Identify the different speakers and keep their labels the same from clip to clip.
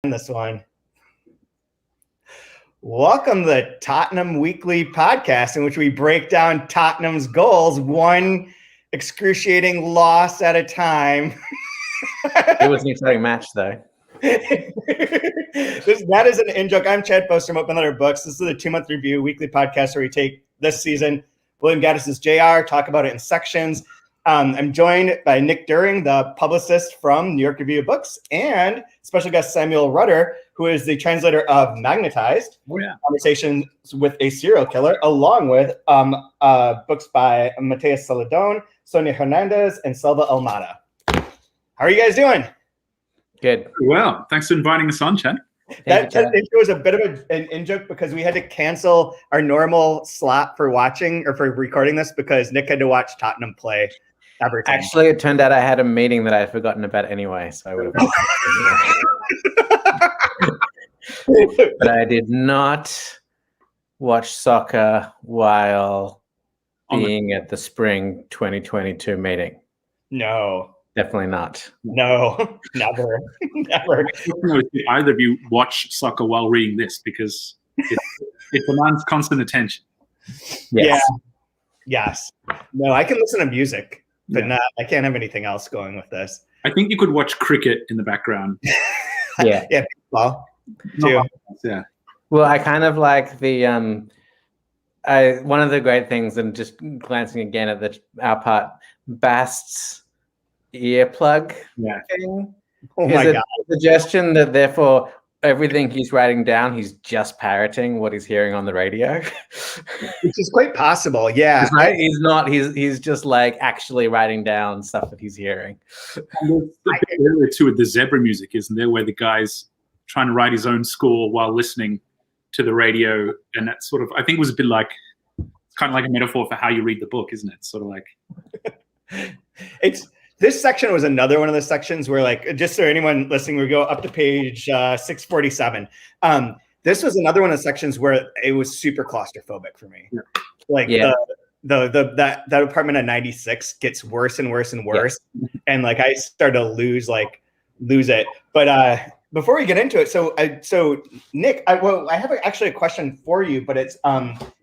Speaker 1: This one. Welcome to the Tottenham Weekly Podcast, in which we break down Tottenham's goals, one excruciating loss at a time.
Speaker 2: It was an exciting match, though.
Speaker 1: That is an in-joke. I'm Chad Poster from Open Letter Books. This is a 2-month review weekly podcast where we take this season, William Gaddis' JR, talk about it in sections. I'm joined by Nick During, the publicist from New York Review of Books, and special guest Samuel Rutter, who is the translator of Magnetized, Conversations with a Serial Killer, along with books by Mateus Saladon, Sonia Hernandez, and Selva Almada. How are you guys doing?
Speaker 3: Good. Well, thanks for inviting us on, Chad.
Speaker 1: That intro was a bit of an in-joke because we had to cancel our normal slot for watching or for recording this because Nick had to watch Tottenham play Everton.
Speaker 2: Actually, it turned out I had a meeting that I had forgotten about anyway, so I would have. But I did not watch soccer while being at the spring 2022 meeting.
Speaker 1: No.
Speaker 2: Definitely not.
Speaker 1: No, never. Never.
Speaker 3: I don't know if either of you watch soccer while reading this because it demands constant attention.
Speaker 2: Yes.
Speaker 1: Yeah. Yes. No, I can listen to music, but not. I can't have anything else going with this.
Speaker 3: I think you could watch cricket in the background.
Speaker 2: Yeah.
Speaker 1: Yeah. Well, too.
Speaker 3: Yeah.
Speaker 2: Well, I kind of like the one of the great things, and just glancing again at our part, Bast's earplug thing.
Speaker 1: Oh my God.
Speaker 2: Suggestion that therefore everything he's writing down, he's just parroting what he's hearing on the radio.
Speaker 1: Which is quite possible. Yeah.
Speaker 2: Right? He's not, he's just like actually writing down stuff that he's hearing.
Speaker 3: And there's a bit earlier too with the zebra music, isn't there, where the guy's trying to write his own score while listening to the radio, and that sort of, I think, was a bit like, it's kind of like a metaphor for how you read the book, isn't it? Sort of like
Speaker 1: This section was another one of the sections where, like, just so anyone listening, we go up to page 647. This was another one of the sections where it was super claustrophobic for me. Yeah. Like that apartment at 96 gets worse and worse and worse, and like I started to lose it. But before we get into it, so Nick, I have actually a question for you, but it's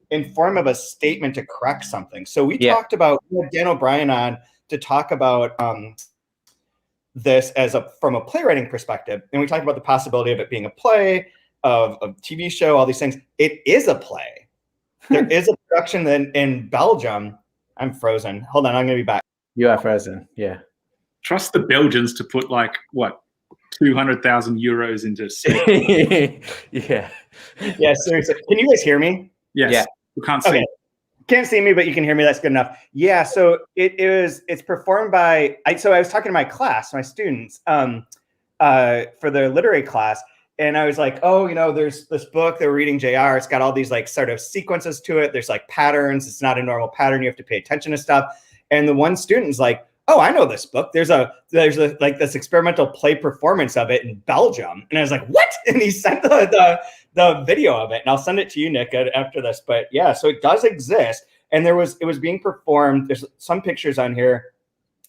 Speaker 1: in form of a statement to correct something. So we talked about, we had Dan O'Brien on to talk about this from a playwriting perspective. And we talked about the possibility of it being a play, of a TV show, all these things. It is a play. There is a production in Belgium. I'm frozen. Hold on, I'm going to be back.
Speaker 2: You are frozen, yeah.
Speaker 3: Trust the Belgians to put 200,000 euros into
Speaker 2: Yeah.
Speaker 1: Yeah, seriously. Can you guys hear me?
Speaker 3: Yes.
Speaker 2: Yeah.
Speaker 3: We can't see.
Speaker 1: Okay. Can't see me, but you can hear me. That's good enough. Yeah. So it's performed by. So I was talking to my class, my students, for their literary class, and I was like, oh, there's this book they're reading, JR. It's got all these like sort of sequences to it. There's like patterns. It's not a normal pattern. You have to pay attention to stuff. And the one student's like, oh, I know this book. There's like this experimental play performance of it in Belgium. And I was like, what? And he sent the video of it, and I'll send it to you, Nick, after this. But yeah, so it does exist, and it was being performed. There's some pictures on here,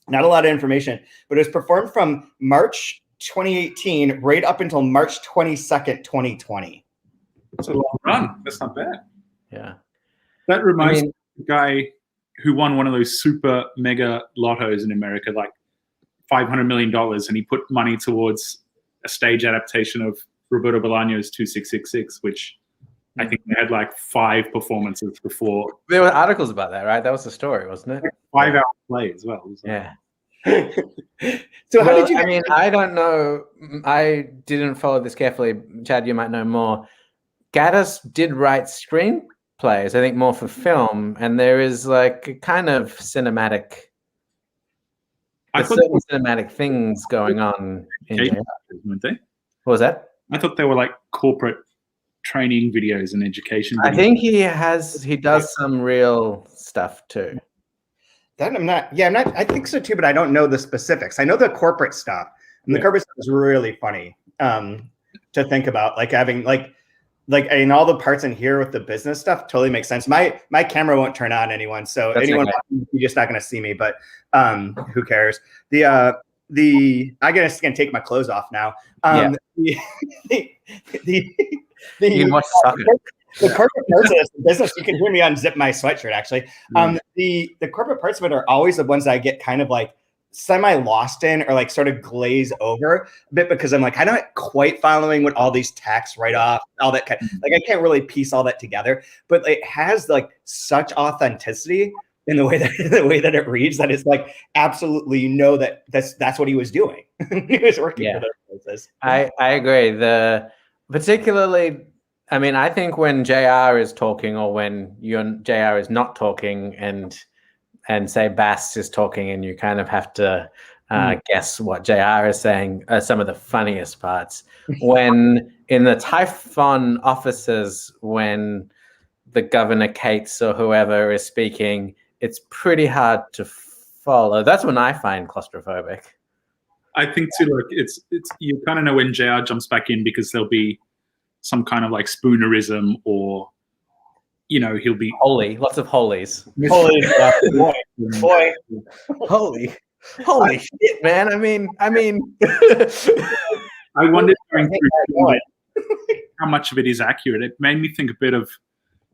Speaker 1: not a lot of information, but it was performed from March 2018 right up until March 22nd, 2020.
Speaker 3: It's a long run. That's not bad.
Speaker 2: Yeah.
Speaker 3: That reminds me of the guy who won one of those super mega lottos in America, like $500 million, and he put money towards a stage adaptation of Roberto Bolaño's 2666, which I think they had like 5 performances before.
Speaker 2: There were articles about that, right? That was the story, wasn't it?
Speaker 3: 5-hour play as well.
Speaker 2: Yeah.
Speaker 1: So how did you?
Speaker 2: I mean, I don't know. I didn't follow this carefully. Chad, you might know more. Gaddis did write screenplays, I think more for film, and there is like a kind of cinematic. Certain cinematic things going on.
Speaker 3: Weren't they?
Speaker 2: What was that?
Speaker 3: I thought they were like corporate training videos and education videos.
Speaker 2: I think he does some real stuff too.
Speaker 1: That I'm not. I think so too, but I don't know the specifics. I know the corporate stuff, and the corporate stuff is really funny to think about. Like having like in all the parts in here with the business stuff totally makes sense. My camera won't turn on, anyone, so anyone you're just not going to see me. But who cares? I guess I can take my clothes off now.
Speaker 2: You can watch soccer.
Speaker 1: The corporate parts of this business, you can hear me unzip my sweatshirt actually. The corporate parts of it are always the ones that I get kind of like semi lost in or like sort of glaze over a bit because I'm like, I'm not quite following what all these tax write-off, all that kind like I can't really piece all that together, but it has like such authenticity in the way that it reads that it's like absolutely you know that that's what he was doing. He was working for those places.
Speaker 2: I agree. Particularly, I mean, I think when JR is talking or when JR is not talking and say Bass is talking and you kind of have to guess what JR is saying are some of the funniest parts. When in the Typhon offices, when the Governor Cates or whoever is speaking, it's pretty hard to follow. That's when I find claustrophobic.
Speaker 3: I think too, like it's you kind of know when JR jumps back in because there'll be some kind of like spoonerism or he'll be
Speaker 2: holy, lots of holies.
Speaker 1: Holy boy.
Speaker 2: Holy shit, man. I mean
Speaker 3: I wondered going through how much of it is accurate. It made me think a bit of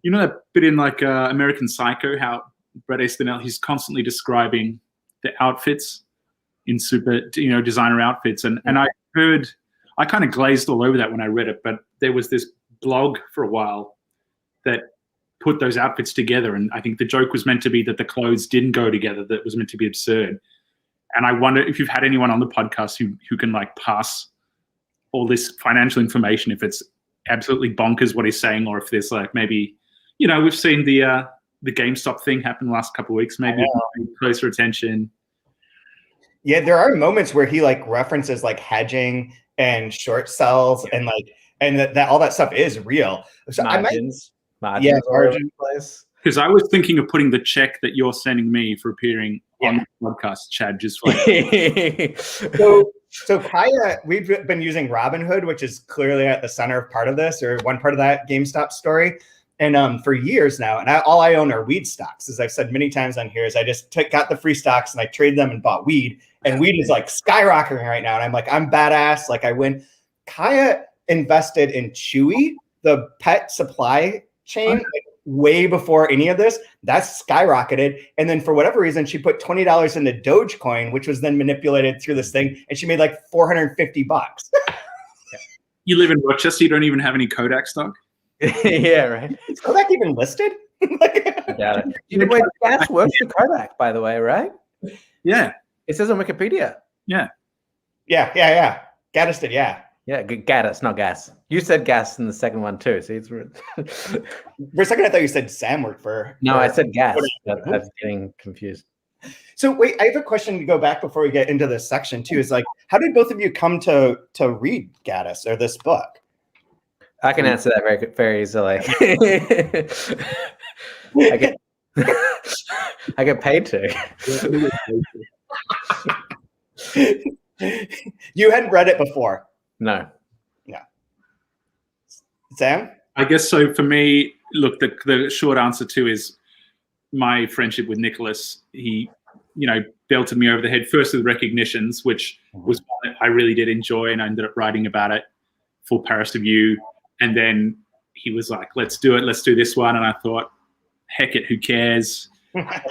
Speaker 3: that bit in like American Psycho, how Bret Easton Ellis, he's constantly describing the outfits in super designer outfits, and I kind of glazed all over that when I read it, but there was this blog for a while that put those outfits together, and I think the joke was meant to be that the clothes didn't go together, that was meant to be absurd. And I wonder if you've had anyone on the podcast who can like pass all this financial information, if it's absolutely bonkers what he's saying, or if there's like maybe we've seen the GameStop thing happen the last couple of weeks, maybe closer attention.
Speaker 1: Yeah, there are moments where he like references like hedging and short sells and that all that stuff is real. So
Speaker 2: margins
Speaker 1: place.
Speaker 3: Because I was thinking of putting the check that you're sending me for appearing on the podcast, Chad. Just like
Speaker 1: so Kaya, we've been using Robinhood, which is clearly at the center of part of this, or one part of that GameStop story. And for years now, and all I own are weed stocks. As I've said many times on here, is I just got the free stocks and I trade them and bought weed. And weed is like skyrocketing right now. And I'm like, I'm badass. Like I win. Kaya invested in Chewy, the pet supply chain, like, way before any of this. That's skyrocketed. And then for whatever reason, she put $20 into Dogecoin, which was then manipulated through this thing. And she made like $450.
Speaker 3: You live in Rochester. You don't even have any Kodak stock.
Speaker 2: Yeah, right.
Speaker 1: Is Kodak even listed?
Speaker 2: Got it. Wait, gas works for Kodak, by the way, right?
Speaker 3: Yeah.
Speaker 2: It says on Wikipedia.
Speaker 3: Yeah.
Speaker 1: Gaddis did, yeah.
Speaker 2: Yeah, Gaddis, not gas. You said gas in the second one too. See, it's
Speaker 1: for a second I thought you said Sam worked for.
Speaker 2: No, I said gas. I was getting confused.
Speaker 1: So wait, I have a question to go back before we get into this section too. Is like, how did both of you come to read Gaddis or this book?
Speaker 2: I can answer that very easily. I get paid to.
Speaker 1: You hadn't read it before?
Speaker 2: No.
Speaker 1: Sam?
Speaker 3: I guess so. For me, look, the short answer too is my friendship with Nicholas. He, belted me over the head first with recognitions, which was one that I really did enjoy, and I ended up writing about it for Paris Review. And then he was like, let's do it. Let's do this one. And I thought, heck it, who cares?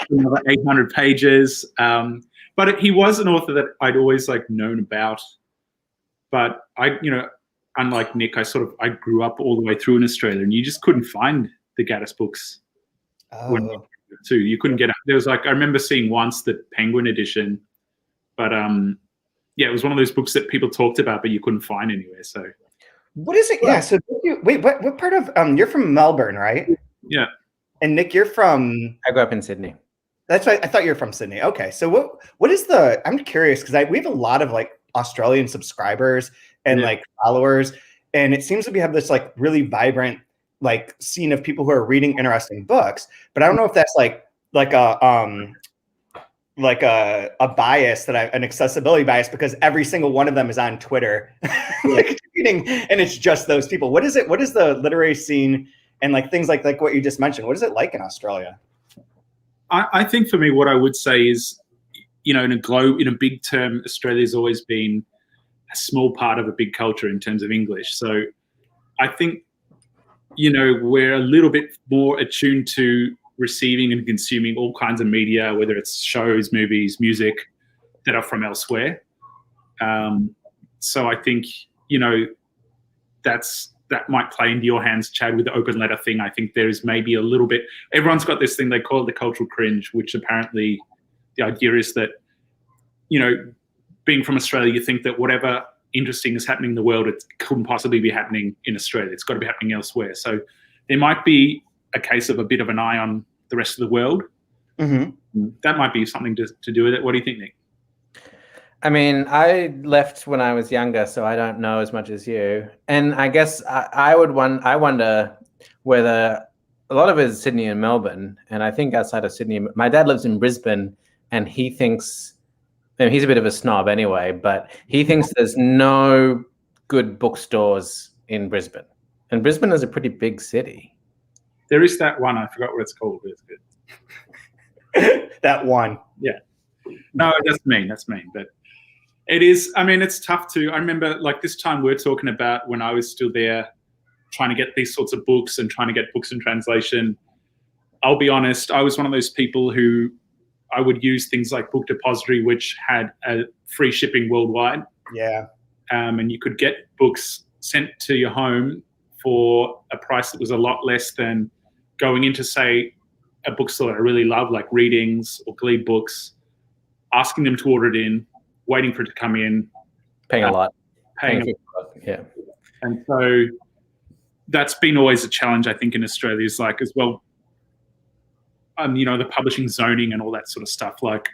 Speaker 3: Another 800 pages. But he was an author that I'd always known about. But I, unlike Nick, I grew up all the way through in Australia, and you just couldn't find the Gaddis books. Too. You couldn't get it. There was I remember seeing once the Penguin edition, but it was one of those books that people talked about, but you couldn't find anywhere. So. What
Speaker 1: is it? Yeah. So what part of you're from Melbourne, right?
Speaker 3: Yeah.
Speaker 1: And Nick, you're from.
Speaker 2: I grew up in Sydney.
Speaker 1: That's right. I thought you were from Sydney. Okay. So what is I'm curious because we have a lot of Australian subscribers and followers, and it seems that we have this really vibrant scene of people who are reading interesting books. But I don't know if that's a bias an accessibility bias because every single one of them is on Twitter tweeting, and it's just those people. What is it? What is the literary scene and things like what you just mentioned? What is it like in Australia?
Speaker 3: I think for me, what I would say is in a big term, Australia's always been a small part of a big culture in terms of English. So I think, we're a little bit more attuned to receiving and consuming all kinds of media, whether it's shows, movies, music that are from elsewhere. So I think, that might play into your hands, Chad, with the open letter thing. I think there is maybe a little bit, everyone's got this thing they call it the cultural cringe, which apparently the idea is that, being from Australia, you think that whatever interesting is happening in the world, it couldn't possibly be happening in Australia. It's got to be happening elsewhere. So there might be a case of a bit of an eye on the rest of the world. Mm-hmm. That might be something to do with it. What do you think, Nick?
Speaker 2: I mean, I left when I was younger, so I don't know as much as you. And I guess I wonder whether a lot of it is Sydney and Melbourne. And I think outside of Sydney, my dad lives in Brisbane, and he thinks, and he's a bit of a snob anyway, but he thinks there's no good bookstores in Brisbane. And Brisbane is a pretty big city.
Speaker 3: There is that one. I forgot what it's called, but it's good.
Speaker 1: That one.
Speaker 3: Yeah. No, that's mean. But it is, I mean, it's tough to, I remember like this time we're talking about when I was still there trying to get these sorts of books and trying to get books in translation. I'll be honest, I was one of those people who I would use things like Book Depository, which had a free shipping worldwide.
Speaker 1: Yeah.
Speaker 3: And you could get books sent to your home for a price that was a lot less than going into, say, a bookstore that I really love, like Readings or Glebe Books, asking them to order it in, waiting for it to come in.
Speaker 2: Paying a lot.
Speaker 3: Paying a lot.
Speaker 2: Yeah.
Speaker 3: And so that's been always a challenge, I think, in Australia is like as well, the publishing zoning and all that sort of stuff. Like,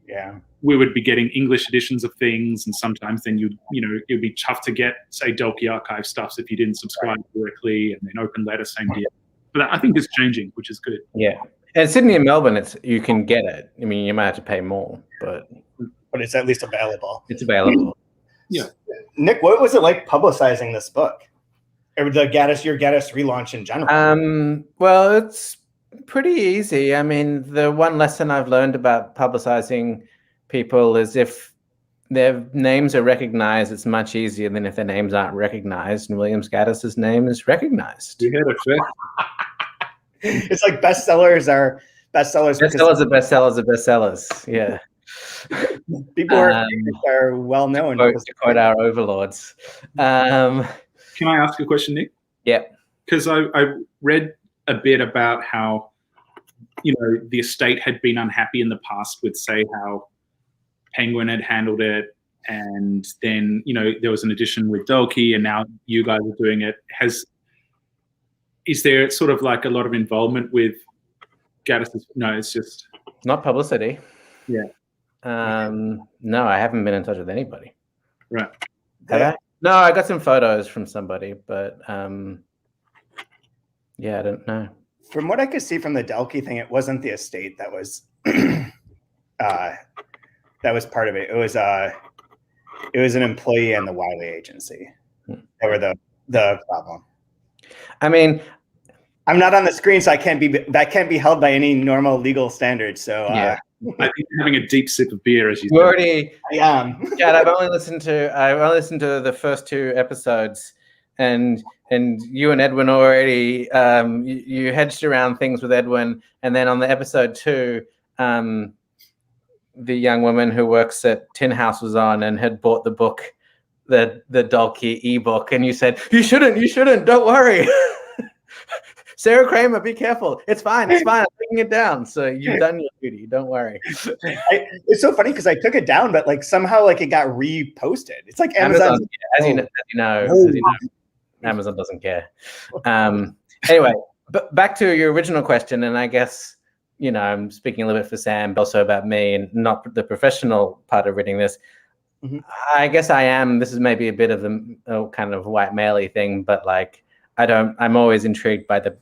Speaker 1: yeah,
Speaker 3: we would be getting English editions of things, and sometimes then it'd be tough to get, say, Dalkey Archive stuff if you didn't subscribe directly, and then Open Letter same deal. But I think it's changing, which is good.
Speaker 2: Yeah. And Sydney and Melbourne, you can get it. I mean, you might have to pay more, but
Speaker 1: it's at least available.
Speaker 2: It's available.
Speaker 3: Yeah.
Speaker 1: Nick, what was it like publicizing this book? Or your Gaddis relaunch in general?
Speaker 2: Well, it's pretty easy. I mean, the one lesson I've learned about publicizing people is if their names are recognized, it's much easier than if their names aren't recognized. And Williams Gaddis's name is recognized.
Speaker 3: You heard it first.
Speaker 1: It's like bestsellers are bestsellers.
Speaker 2: Bestsellers are bestsellers are bestsellers. Yeah.
Speaker 1: People are well known.
Speaker 2: To quote our overlords.
Speaker 3: Can I ask a question, Nick?
Speaker 2: Yeah.
Speaker 3: Because I read a bit about how, the estate had been unhappy in the past with, say, how Penguin had handled it. And then, there was an edition with Dalkey, and now you guys are doing it. Is there sort of like a lot of involvement with Gaddis? No, it's just
Speaker 2: not publicity.
Speaker 3: Yeah.
Speaker 2: No, I haven't been in touch with anybody.
Speaker 3: Right.
Speaker 2: Have I? No, I got some photos from somebody, but yeah, I don't know.
Speaker 1: From what I could see from the Dalkey thing, it wasn't the estate that was part of it. It was an employee in the Wiley agency that were the problem.
Speaker 2: I mean,
Speaker 1: I'm not on the screen, so that can't be held by any normal legal standards. So
Speaker 2: yeah.
Speaker 3: I think you're having a deep sip of beer as you
Speaker 2: said. Already,
Speaker 1: yeah.
Speaker 2: Chad, I've only listened to the first 2 episodes, and you and Edwin already you hedged around things with Edwin, and then on the episode 2, the young woman who works at Tin House was on and had bought the book, the Dalkey ebook, and you said you shouldn't, don't worry. Sarah Kramer, be careful. It's fine. I'm taking it down. So you've done your duty. Don't worry.
Speaker 1: It's so funny because I took it down, but like somehow like it got reposted. It's like Amazon.
Speaker 2: As you know, Amazon doesn't care. Anyway, but back to your original question, and I guess I'm speaking a little bit for Sam, but also about me, and not the professional part of reading this. Mm-hmm. I guess I am. This is maybe a bit of the kind of white male-y thing, but like. I'm always intrigued by the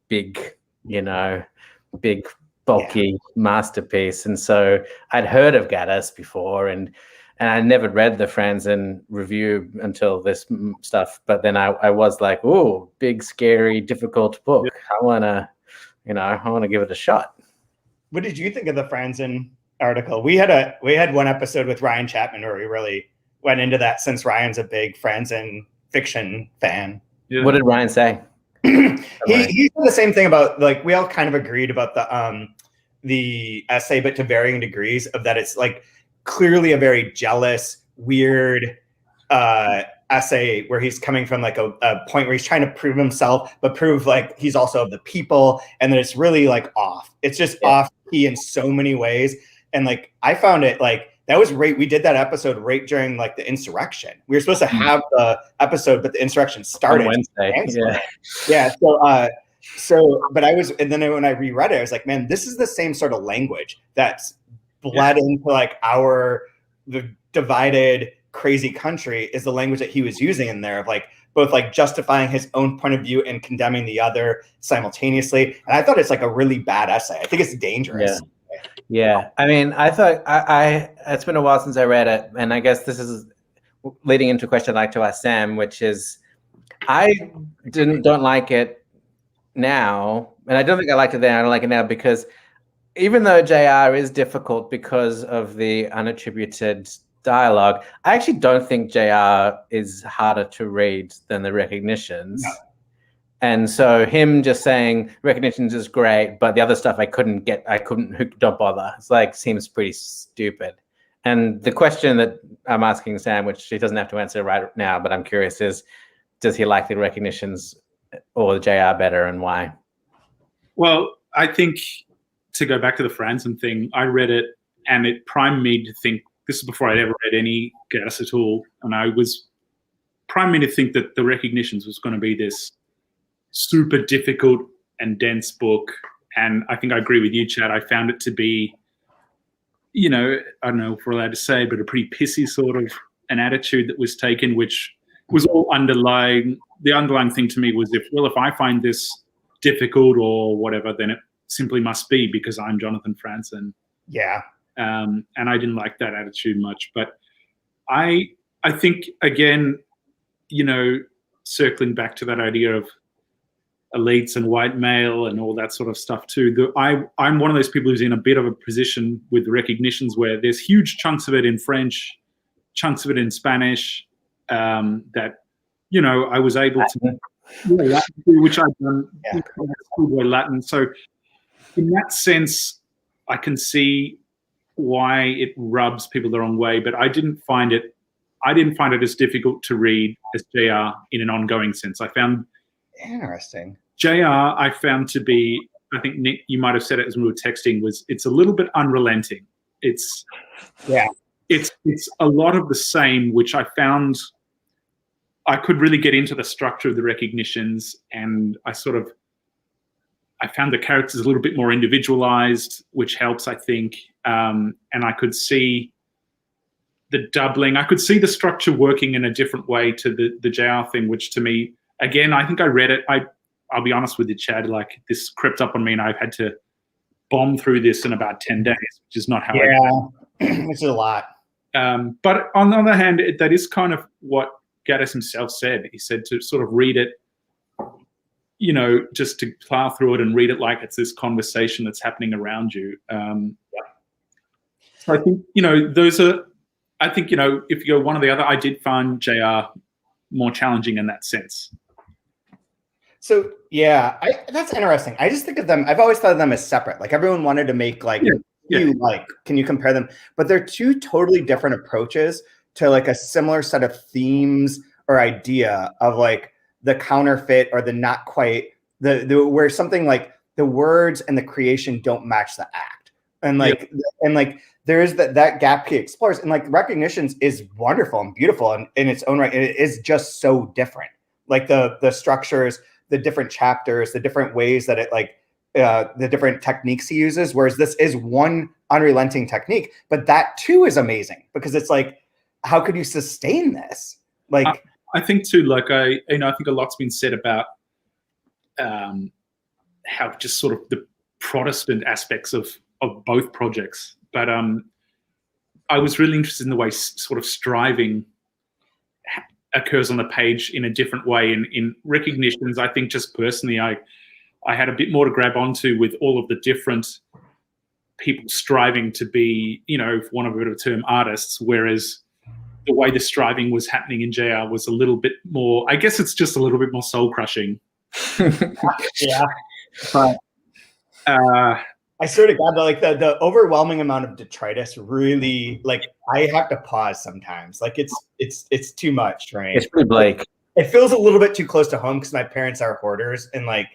Speaker 2: big, big bulky masterpiece. And so I'd heard of Gaddis before, and I never read the Franzen review until this stuff. But then I was like, "Ooh, big, scary, difficult book. I wanna give it a shot."
Speaker 1: What did you think of the Franzen article. We had one episode with Ryan Chapman where we really went into that, since Ryan's a big Friends and Fiction fan.
Speaker 2: Yeah. What did Ryan say?
Speaker 1: he said the same thing about, like, we all kind of agreed about the essay, but to varying degrees, of that it's like clearly a very jealous, weird essay where he's coming from like a point where he's trying to prove himself, but prove like he's also of the people, and that it's really like off. It's just off key in so many ways. And like I found it like that was right. We did that episode right during like the insurrection. We were supposed to have the episode, but the insurrection started
Speaker 2: on Wednesday.
Speaker 1: Yeah. But I was, and then when I reread it, I was like, man, this is the same sort of language that's bled into like the divided, crazy country is the language that he was using in there, of like both like justifying his own point of view and condemning the other simultaneously. And I thought it's like a really bad essay. I think it's dangerous.
Speaker 2: Yeah. I mean, I thought it's been a while since I read it, and I guess this is leading into a question I'd like to ask Sam, which is, I don't like it now, and I don't think I liked it then. I don't like it now because even though JR is difficult because of the unattributed dialogue, I actually don't think JR is harder to read than the recognitions. No. And so him just saying recognitions is great, but the other stuff don't bother. It's like, seems pretty stupid. And the question that I'm asking Sam, which he doesn't have to answer right now, but I'm curious, is does he like the recognitions or the JR better, and why?
Speaker 3: Well, I think, to go back to the Franzen thing, I read it and it primed me to think, this is before I'd ever read any Gaddis at all, and primed me to think that the recognitions was going to be this super difficult and dense book. And I think I agree with you, Chad. I found it to be, I don't know if we're allowed to say, but a pretty pissy sort of an attitude that was taken, which was all underlying. The underlying thing to me was, if I find this difficult or whatever, then it simply must be because I'm Jonathan Franzen.
Speaker 1: Yeah.
Speaker 3: And I didn't like that attitude much. But I think, again, circling back to that idea of elites and white male and all that sort of stuff too, I'm one of those people who's in a bit of a position with recognitions where there's huge chunks of it in French, chunks of it in Spanish, that, I was able to, which I've done, Latin. So in that sense, I can see why it rubs people the wrong way, but I didn't find it as difficult to read as JR in an ongoing sense. I found
Speaker 1: interesting.
Speaker 3: JR, I found to be, I think, Nick, you might have said it as we were texting, it's a little bit unrelenting. It's a lot of the same, which I found I could really get into the structure of the recognitions, and I found the characters a little bit more individualized, which helps, I think. And I could see the doubling. I could see the structure working in a different way to the JR thing, which to me, again, I think I read it. I'll be honest with you, Chad, like this crept up on me and I've had to bomb through this in about 10 days, which is not how
Speaker 1: which is a lot.
Speaker 3: But on the other hand, that is kind of what Gaddis himself said. He said to sort of read it, just to plow through it and read it like it's this conversation that's happening around you. So I think, if you go one or the other, I did find JR more challenging in that sense.
Speaker 1: So yeah, that's interesting. I just think of them, I've always thought of them as separate. Like everyone wanted to make like, can you compare them? But they're two totally different approaches to like a similar set of themes or idea of like the counterfeit or the not quite, the where something like the words and the creation don't match the act. And like, there is that gap he explores, and like recognitions is wonderful and beautiful in its own right. It is just so different. Like the structures, the different chapters, the different ways that it the different techniques he uses. Whereas this is one unrelenting technique, but that too is amazing because it's like, how could you sustain this? Like,
Speaker 3: I think too, like I think a lot's been said about how just sort of the Protestant aspects of both projects. But I was really interested in the way sort of striving occurs on the page in a different way. In recognitions, I think just personally, I had a bit more to grab onto with all of the different people striving to be, for want of a bit of a term, artists, whereas the way the striving was happening in JR was a little bit more, I guess it's just a little bit more soul crushing.
Speaker 1: Yeah.
Speaker 3: But
Speaker 1: I swear to God, like the overwhelming amount of detritus really, like, I have to pause sometimes. Like it's too much, right?
Speaker 2: It's pretty bleak.
Speaker 1: It feels a little bit too close to home because my parents are hoarders and like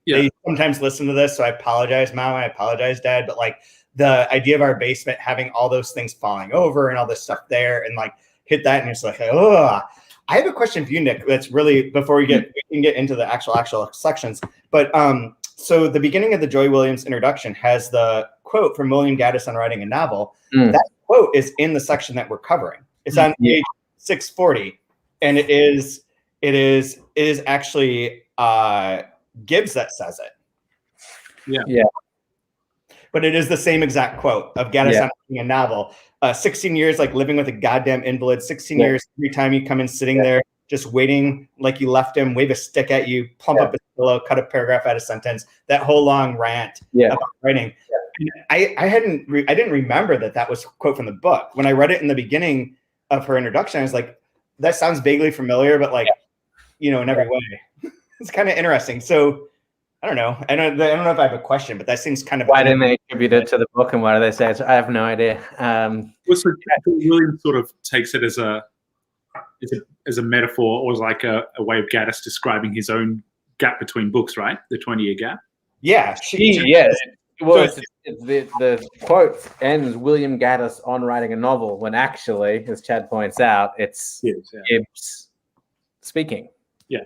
Speaker 1: they sometimes listen to this. So I apologize, Mom. I apologize, Dad. But like the idea of our basement having all those things falling over and all this stuff there and like hit that and it's like, oh. I have a question for you, Nick. That's really before we can get into the actual sections. But so the beginning of the Joy Williams introduction has the quote from William Gaddis on writing a novel. That quote is in the section that we're covering. It's on page 640, and it is actually Gibbs that says it.
Speaker 2: Yeah.
Speaker 1: But it is the same exact quote of Gaddis on writing a novel. 16 years like living with a goddamn invalid. 16 years every time you come in sitting there just waiting like you left him, wave a stick at you, plump up his pillow, cut a paragraph out of sentence. That whole long rant about writing. I didn't remember that was a quote from the book. When I read it in the beginning of her introduction, I was like, that sounds vaguely familiar, but like, in every way. It's kind of interesting. So I don't know. I don't know if I have a question, but that seems kind of.
Speaker 2: Why didn't they attribute it to the book, and why do they say it? I have no idea.
Speaker 3: So William sort of takes it as a metaphor, or as like a way of Gaddis describing his own gap between books, right? The 20-year gap.
Speaker 1: Yeah.
Speaker 2: Well, the quote ends William Gaddis on writing a novel, when actually, as Chad points out, it's Gibbs speaking.
Speaker 3: Yeah.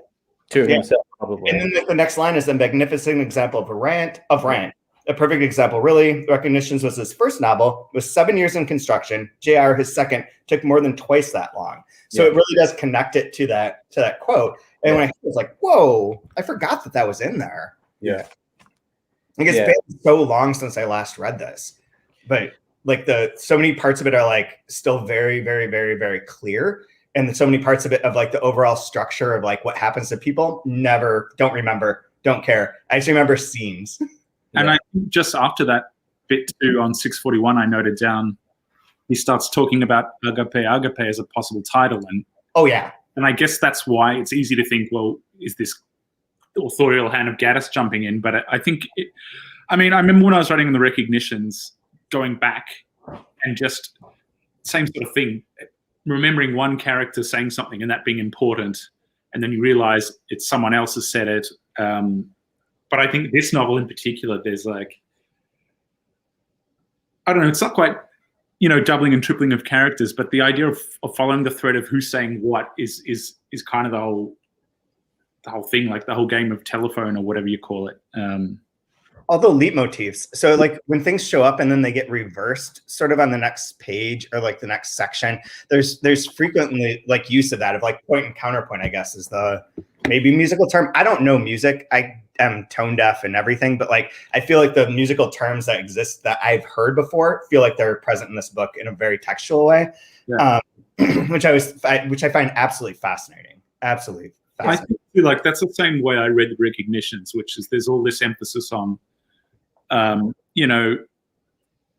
Speaker 2: To himself, probably.
Speaker 1: And then the next line is a magnificent example of rant. A perfect example, really. Recognitions was his first novel, was 7 years in construction. JR, his second, took more than twice that long. So it really does connect it to that quote. And when I was like, whoa, I forgot that was in there.
Speaker 2: Yeah.
Speaker 1: I guess it's been so long since I last read this. But like so many parts of it are like still very, very, very, very clear. And so many parts of it of like the overall structure of like what happens to people, don't remember, don't care. I just remember scenes.
Speaker 3: And I think just after that bit too, on 641, I noted down, he starts talking about agape as a possible title. And and I guess that's why it's easy to think, well, is this authorial hand of Gaddis jumping in? But I think, I remember when I was writing in the recognitions, going back and just same sort of thing, remembering one character saying something and that being important, and then you realize it's someone else has said it. But I think this novel in particular, there's like, I don't know, it's not quite, doubling and tripling of characters, but the idea of following the thread of who's saying what is kind of the whole thing, like the whole game of telephone or whatever you call it.
Speaker 1: All the leitmotifs. So like when things show up and then they get reversed sort of on the next page or like the next section, there's frequently like use of that, of like point and counterpoint, I guess is the maybe musical term. I don't know music. I am tone deaf and everything, but like I feel like the musical terms that exist that I've heard before feel like they're present in this book in a very textual way, which I find absolutely fascinating. Absolutely fascinating.
Speaker 3: I feel like that's the same way I read the recognitions, which is there's all this emphasis on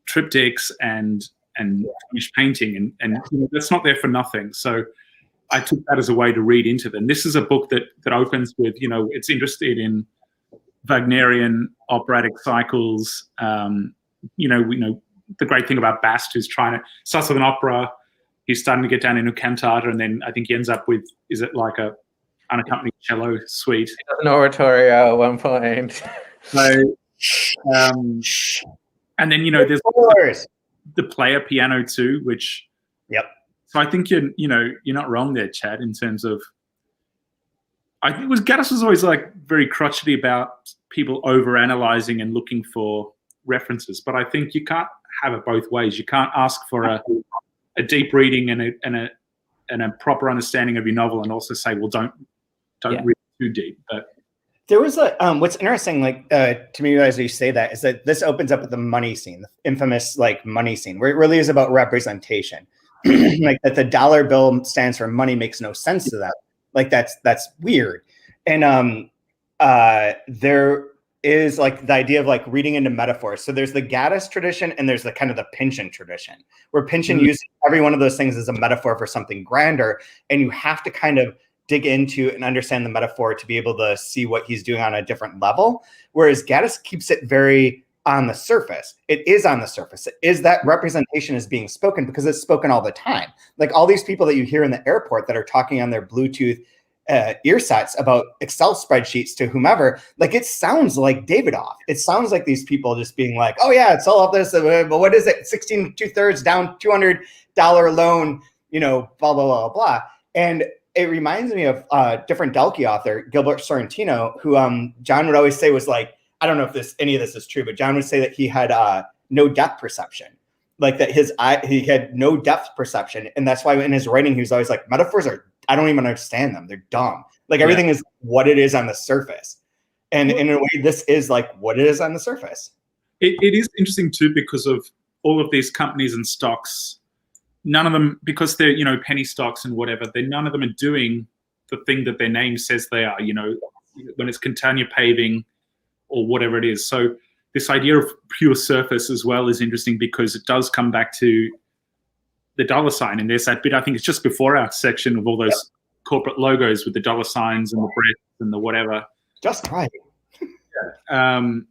Speaker 3: triptychs and finished painting, and that's not there for nothing. So I took that as a way to read into them. This is a book that opens with, it's interested in Wagnerian operatic cycles. We know the great thing about Bast, who's starts with an opera, he's starting to get down into cantata, and then I think he ends up with, is it like a unaccompanied cello suite?
Speaker 2: An oratorio at one point.
Speaker 3: So, and then there's the player piano too, which So I think you're not wrong there, Chad, in terms of, I think Gaddis was always like very crotchety about people overanalyzing and looking for references, but I think you can't have it both ways. You can't ask for a deep reading and a proper understanding of your novel, and also say, well, don't read too deep. But
Speaker 1: there was what's interesting, like to me, as you say that, is that this opens up with the money scene, the infamous like money scene, where it really is about representation. Like that the dollar bill stands for money makes no sense to them. Like that's weird. And is like the idea of like reading into metaphors. So there's the Gaddis tradition and there's the kind of the Pynchon tradition, where Pynchon uses every one of those things as a metaphor for something grander, and you have to kind of dig into and understand the metaphor to be able to see what he's doing on a different level. Whereas Gaddis keeps it very on the surface. It is on the surface. It is that representation is being spoken because it's spoken all the time. Like all these people that you hear in the airport that are talking on their Bluetooth ear sets about Excel spreadsheets to whomever, like it sounds like Davidoff. It sounds like these people just being like, oh yeah, it's all of this, but what is it? 16 2/3 down, $200 loan, you know, blah, blah, blah, blah. And it reminds me of a different Delkey author, Gilbert Sorrentino, who John would always say was like, I don't know if any of this is true, but John would say that he had no depth perception. Like that he had no depth perception. And that's why in his writing, he was always like, metaphors I don't even understand them. They're dumb. Like everything is what it is on the surface. And in a way, this is like what it is on the surface.
Speaker 3: It is interesting too, because of all of these companies and stocks, none of them, because they're, you know, penny stocks and whatever, none of them are doing the thing that their name says they are, you know, when it's Catania Paving or whatever it is. So this idea of pure surface as well is interesting because it does come back to the dollar sign. And there's that bit, I think it's just before our section of all those corporate logos with the dollar signs and the breasts and the whatever.
Speaker 1: Just right.
Speaker 3: And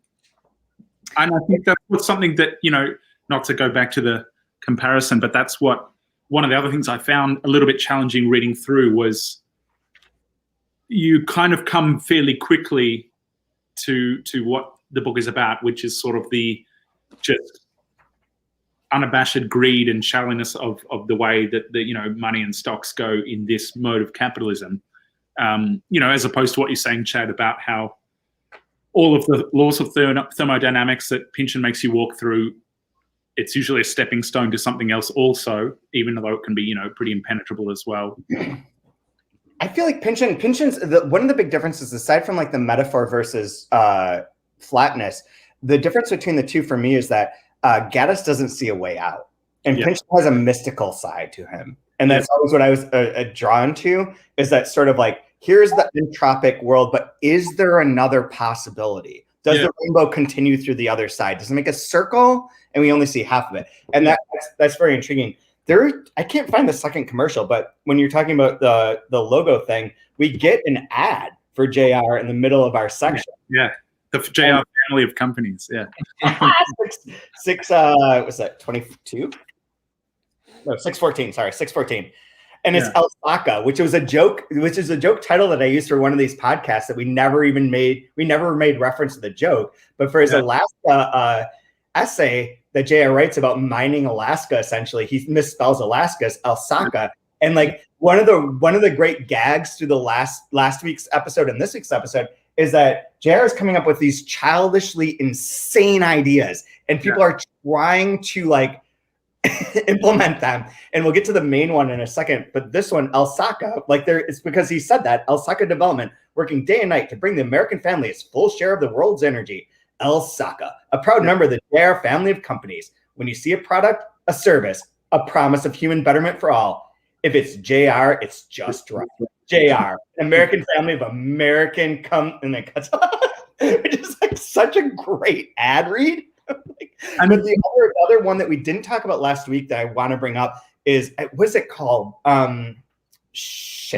Speaker 3: I think that's something that, you know, not to go back to the comparison, but that's what one of the other things I found a little bit challenging reading through was you kind of come fairly quickly to what the book is about, which is sort of the just unabashed greed and shallowness of the way that the, you know, money and stocks go in this mode of capitalism. You know, as opposed to what you're saying, Chad, about how all of the laws of thermodynamics that Pynchon makes you walk through, it's usually a stepping stone to something else also, even though it can be, you know, pretty impenetrable as well.
Speaker 1: I feel like Pynchon's one of the big differences, aside from like the metaphor versus flatness, the difference between the two for me is that Gaddis doesn't see a way out, and Pynchon has a mystical side to him, and that's always what I was drawn to. Is that sort of like, here's the entropic world, but is there another possibility? Does the rainbow continue through the other side? Does it make a circle, and we only see half of it? And that's very intriguing. I can't find the second commercial, but when you're talking about the logo thing, we get an ad for JR in the middle of our section.
Speaker 3: Yeah. The JR family of companies,
Speaker 1: six was that 22? No, 614. Sorry, 614. And it's Alpaca, which is a joke title that I used for one of these podcasts that we never made reference to the joke. But for his Alaska essay that JR writes about mining Alaska, essentially, he misspells Alaska as Alsaca. And like one of the great gags through the last week's episode and this week's episode is that JR is coming up with these childishly insane ideas, and people are trying to like implement them. And we'll get to the main one in a second, but this one, Alsaca, like it's because he said that Alsaca Development, working day and night to bring the American family its full share of the world's energy. Alsaca, a proud member of the JR family of companies. When you see a product, a service, a promise of human betterment for all, if it's JR, it's just right. JR, American family of American and it cuts off. Which is like such a great ad read. But the other one that we didn't talk about last week that I want to bring up is, what's it called? It's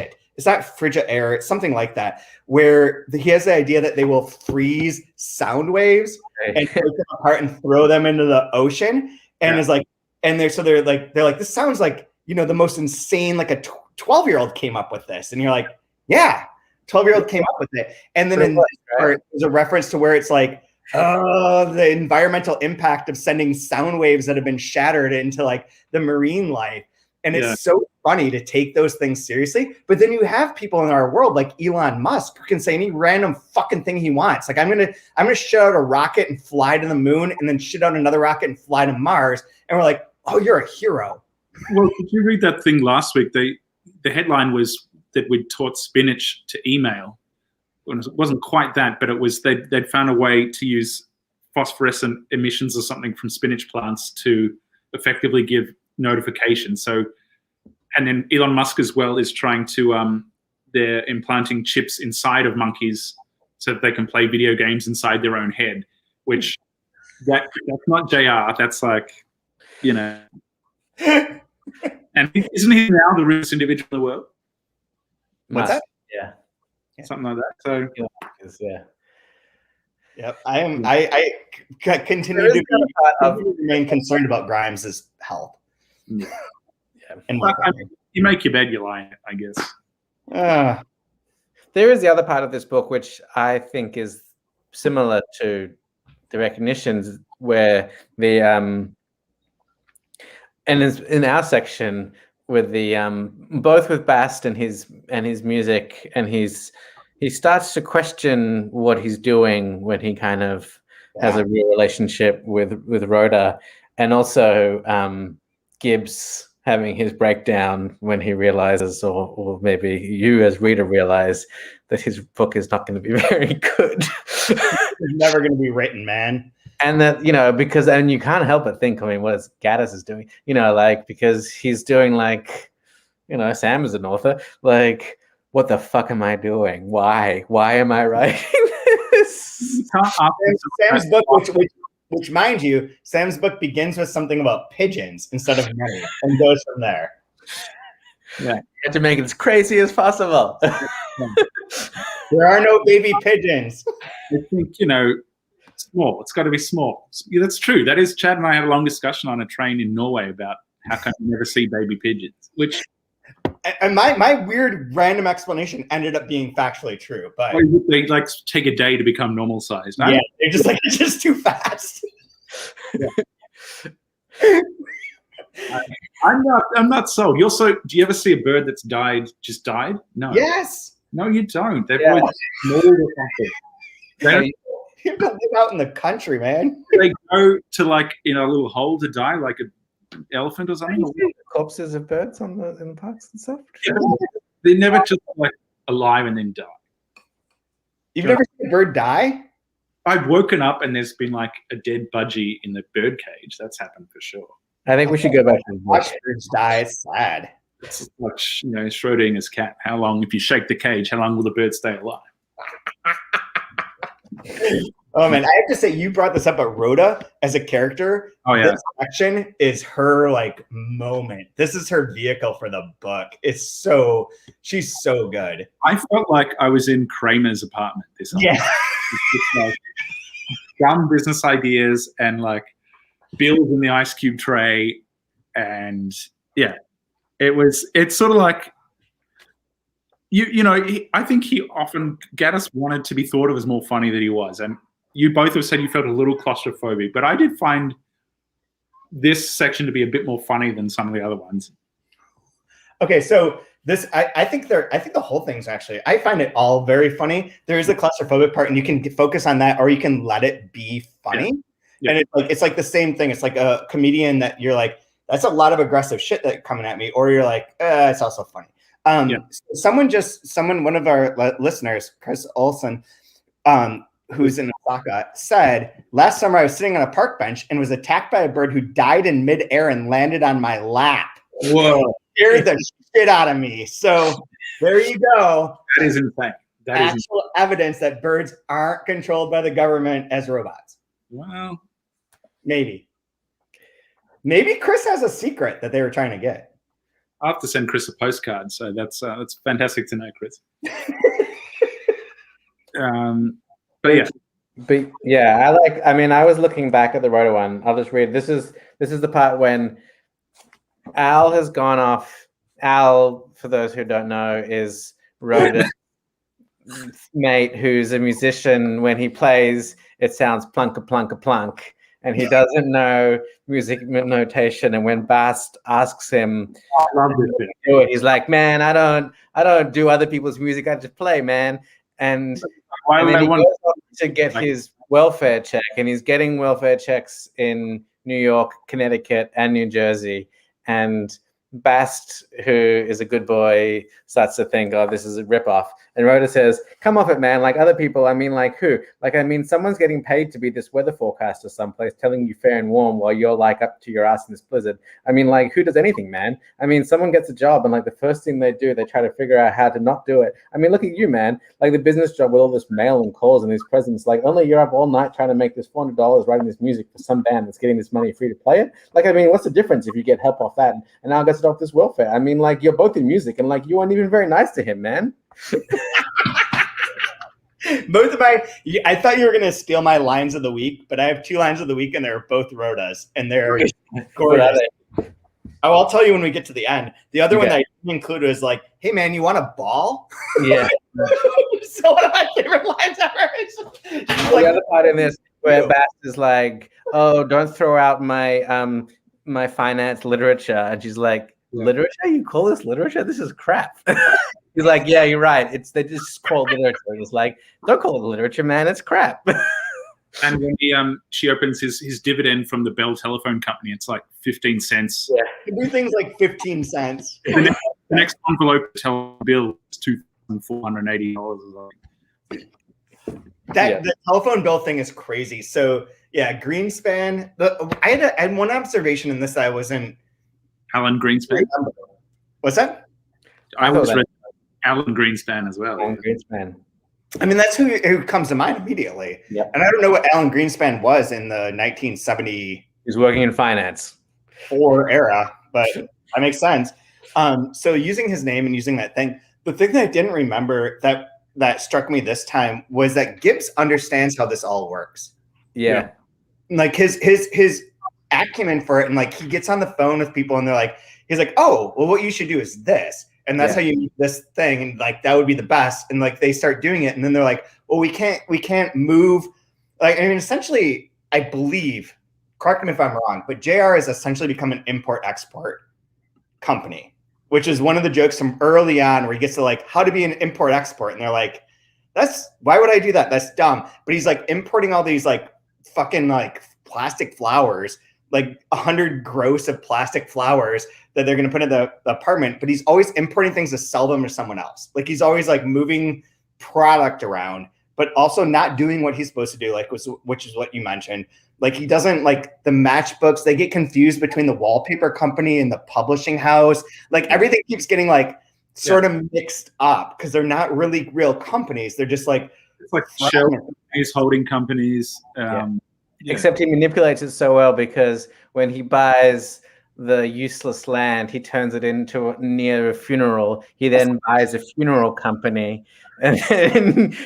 Speaker 1: not Frigid Air. It's something like that, where he has the idea that they will freeze sound waves and take them apart and throw them into the ocean. And is like, and they're like, this sounds like, you know, the most insane, like a 12-year-old came up with this. And you're like, yeah, 12-year-old came up with it. And then in this part, there's a reference to where it's like, oh, the environmental impact of sending sound waves that have been shattered into like the marine life. And it's so funny to take those things seriously. But then you have people in our world like Elon Musk who can say any random fucking thing he wants. Like, I'm gonna shit out a rocket and fly to the moon, and then shit out another rocket and fly to Mars. And we're like, oh, you're a hero.
Speaker 3: Well, did you read that thing last week? The headline was that we'd taught spinach to email. It wasn't quite that, but it was they'd found a way to use phosphorescent emissions or something from spinach plants to effectively give notification. So, and then Elon Musk as well is trying to they're implanting chips inside of monkeys so that they can play video games inside their own head, which that's not JR. That's like, and isn't he now the richest individual in the world?
Speaker 1: What's that?
Speaker 2: Yeah.
Speaker 3: Something like that. So
Speaker 2: yeah.
Speaker 1: Yep. I continue to remain concerned about Grimes' health.
Speaker 3: Yeah.
Speaker 1: And
Speaker 3: you make your bed, you lie, I guess.
Speaker 2: There is the other part of this book, which I think is similar to the recognitions, where the and in our section with the both with Bast and his music, and he starts to question what he's doing when he kind of has a real relationship with Rutter, and also Gibbs having his breakdown when he realizes, or maybe you as reader realize, that his book is not going to be very good.
Speaker 1: It's never going to be written, man.
Speaker 2: And that, because, and you can't help but think, what is Gaddis is doing, because he's doing like, Sam is an author, like, what the fuck am I doing? Why am I writing this?
Speaker 1: Sam's book, which mind you, Sam's book begins with something about pigeons instead of money and goes from there.
Speaker 2: Yeah, you have to make it as crazy as possible.
Speaker 1: There are no baby pigeons.
Speaker 3: I think, small. It's got to be small. Yeah, that's true. That is, Chad and I had a long discussion on a train in Norway about how come you never see baby pigeons, which...
Speaker 1: And my weird random explanation ended up being factually true, but
Speaker 3: they like take a day to become normal sized.
Speaker 1: Yeah, they're just like, it's just too fast.
Speaker 3: Yeah. I'm not sold. Do you ever see a bird that's just died? No.
Speaker 1: Yes.
Speaker 3: No, you don't. They're always small or something.
Speaker 1: You live out in the country, man.
Speaker 3: They go to like in a little hole to die, like an elephant or something.
Speaker 2: Corpses of birds in the parks and stuff.
Speaker 3: They're never just like alive and then die.
Speaker 1: You've never seen a bird die?
Speaker 3: I've woken up and there's been like a dead budgie in the bird cage. That's happened for sure.
Speaker 2: I think we should go back to
Speaker 1: watch birds die. It's sad.
Speaker 3: It's like Schrodinger's cat. How long, if you shake the cage, how long will the bird stay alive?
Speaker 1: Oh man, I have to say, you brought this up, but Rhoda as a character, this section is her like moment. This is her vehicle for the book. She's so good.
Speaker 3: I felt like I was in Kramer's apartment this time.
Speaker 1: Yeah.
Speaker 3: Like dumb business ideas and like bills in the ice cube tray, and it's sort of like I think Gaddis wanted to be thought of as more funny than he was, and you both have said you felt a little claustrophobic, but I did find this section to be a bit more funny than some of the other ones.
Speaker 1: Okay, so this, I think the whole thing's actually, I find it all very funny. There is a claustrophobic part, and you can focus on that, or you can let it be funny. Yeah. And it's like the same thing. It's like a comedian that you're like, that's a lot of aggressive shit that coming at me, or you're like, it's also funny. One of our listeners, Chris Olson, who's in Osaka, said, last summer I was sitting on a park bench and was attacked by a bird who died in midair and landed on my lap.
Speaker 3: Whoa.
Speaker 1: Scared the shit out of me. So there you go.
Speaker 3: That is insane.
Speaker 1: Actual evidence that birds aren't controlled by the government as robots.
Speaker 3: Well,
Speaker 1: maybe Chris has a secret that they were trying to get.
Speaker 3: I'll have to send Chris a postcard. So that's fantastic to know, Chris.
Speaker 2: But yeah, I was looking back at the Rutter one. I'll just read. This is the part when Al has gone off. Al, for those who don't know, is Rutter's mate, who's a musician. When he plays, it sounds plunka plunka plunk, and he doesn't know music notation. And when Bast asks him, he's like, "Man, I don't do other people's music. I just play, man." And then he goes on to get his welfare check, and he's getting welfare checks in New York, Connecticut, and New Jersey. And Bast, who is a good boy, starts to think, oh, this is a ripoff. And Rutter says, come off it, man. Like other people, I mean, like who? Like, I mean, someone's getting paid to be this weather forecaster someplace telling you fair and warm while you're like up to your ass in this blizzard. I mean, like, who does anything, man? I mean, someone gets a job and like the first thing they do, they try to figure out how to not do it. I mean, look at you, man. Like the business job with all this mail and calls and these presents, like only you're up all night trying to make this $400 writing this music for some band that's getting this money free to play it. Like, I mean, what's the difference if you get help off that and now gets it off this welfare? I mean, like, you're both in music and like you weren't even very nice to him, man.
Speaker 1: Both of I thought you were gonna steal my lines of the week, but I have 2 lines of the week and they're both Rotas and they're gorgeous. I'll tell you when we get to the end. The other one that I didn't include was like, hey man, you want a ball?
Speaker 2: Yeah.
Speaker 1: So one of my favorite lines ever.
Speaker 2: The other part in this where Bass is like, oh, don't throw out my my finance literature. And she's like, literature? You call this literature? This is crap. He's like, yeah, you're right. They just call it literature. It's like, don't call it literature, man. It's crap.
Speaker 3: And when she opens his dividend from the Bell Telephone Company, it's like 15 cents.
Speaker 1: Yeah, everything's like 15 cents.
Speaker 3: The next envelope bill is $2,480.
Speaker 1: The telephone bill thing is crazy. So yeah, Greenspan. I had one observation in this that I wasn't.
Speaker 3: Alan Greenspan.
Speaker 1: What's that?
Speaker 3: I was read Alan Greenspan as well.
Speaker 2: Alan Greenspan.
Speaker 1: I mean, that's who comes to mind immediately.
Speaker 2: Yeah.
Speaker 1: And I don't know what Alan Greenspan was in the 1970.
Speaker 2: He's working in finance.
Speaker 1: Era, but that makes sense. So using his name and using that thing, the thing that I didn't remember that struck me this time was that Gibbs understands how this all works.
Speaker 2: Yeah.
Speaker 1: Like his acumen for it, and like he gets on the phone with people and he's like, oh, well, what you should do is this. And that's how you make this thing, and like that would be the best. And like they start doing it, and then they're like, well, we can't move. Like, I mean, essentially, I believe, correct me if I'm wrong, but JR has essentially become an import-export company, which is one of the jokes from early on where he gets to like how to be an import-export, and they're like, why would I do that? That's dumb. But he's like importing all these like fucking like plastic flowers, like 100 gross of plastic flowers that they're going to put in the apartment, but he's always importing things to sell them to someone else. Like he's always like moving product around, but also not doing what he's supposed to do, like which is what you mentioned. Like he doesn't like the matchbooks. They get confused between the wallpaper company and the publishing house. Like everything keeps getting like sort of mixed up because they're not really real companies. They're just like
Speaker 3: it's like shell companies, holding companies.
Speaker 2: Except he manipulates it so well because when he buys the useless land, he turns it into near a funeral. He then buys a funeral company, and then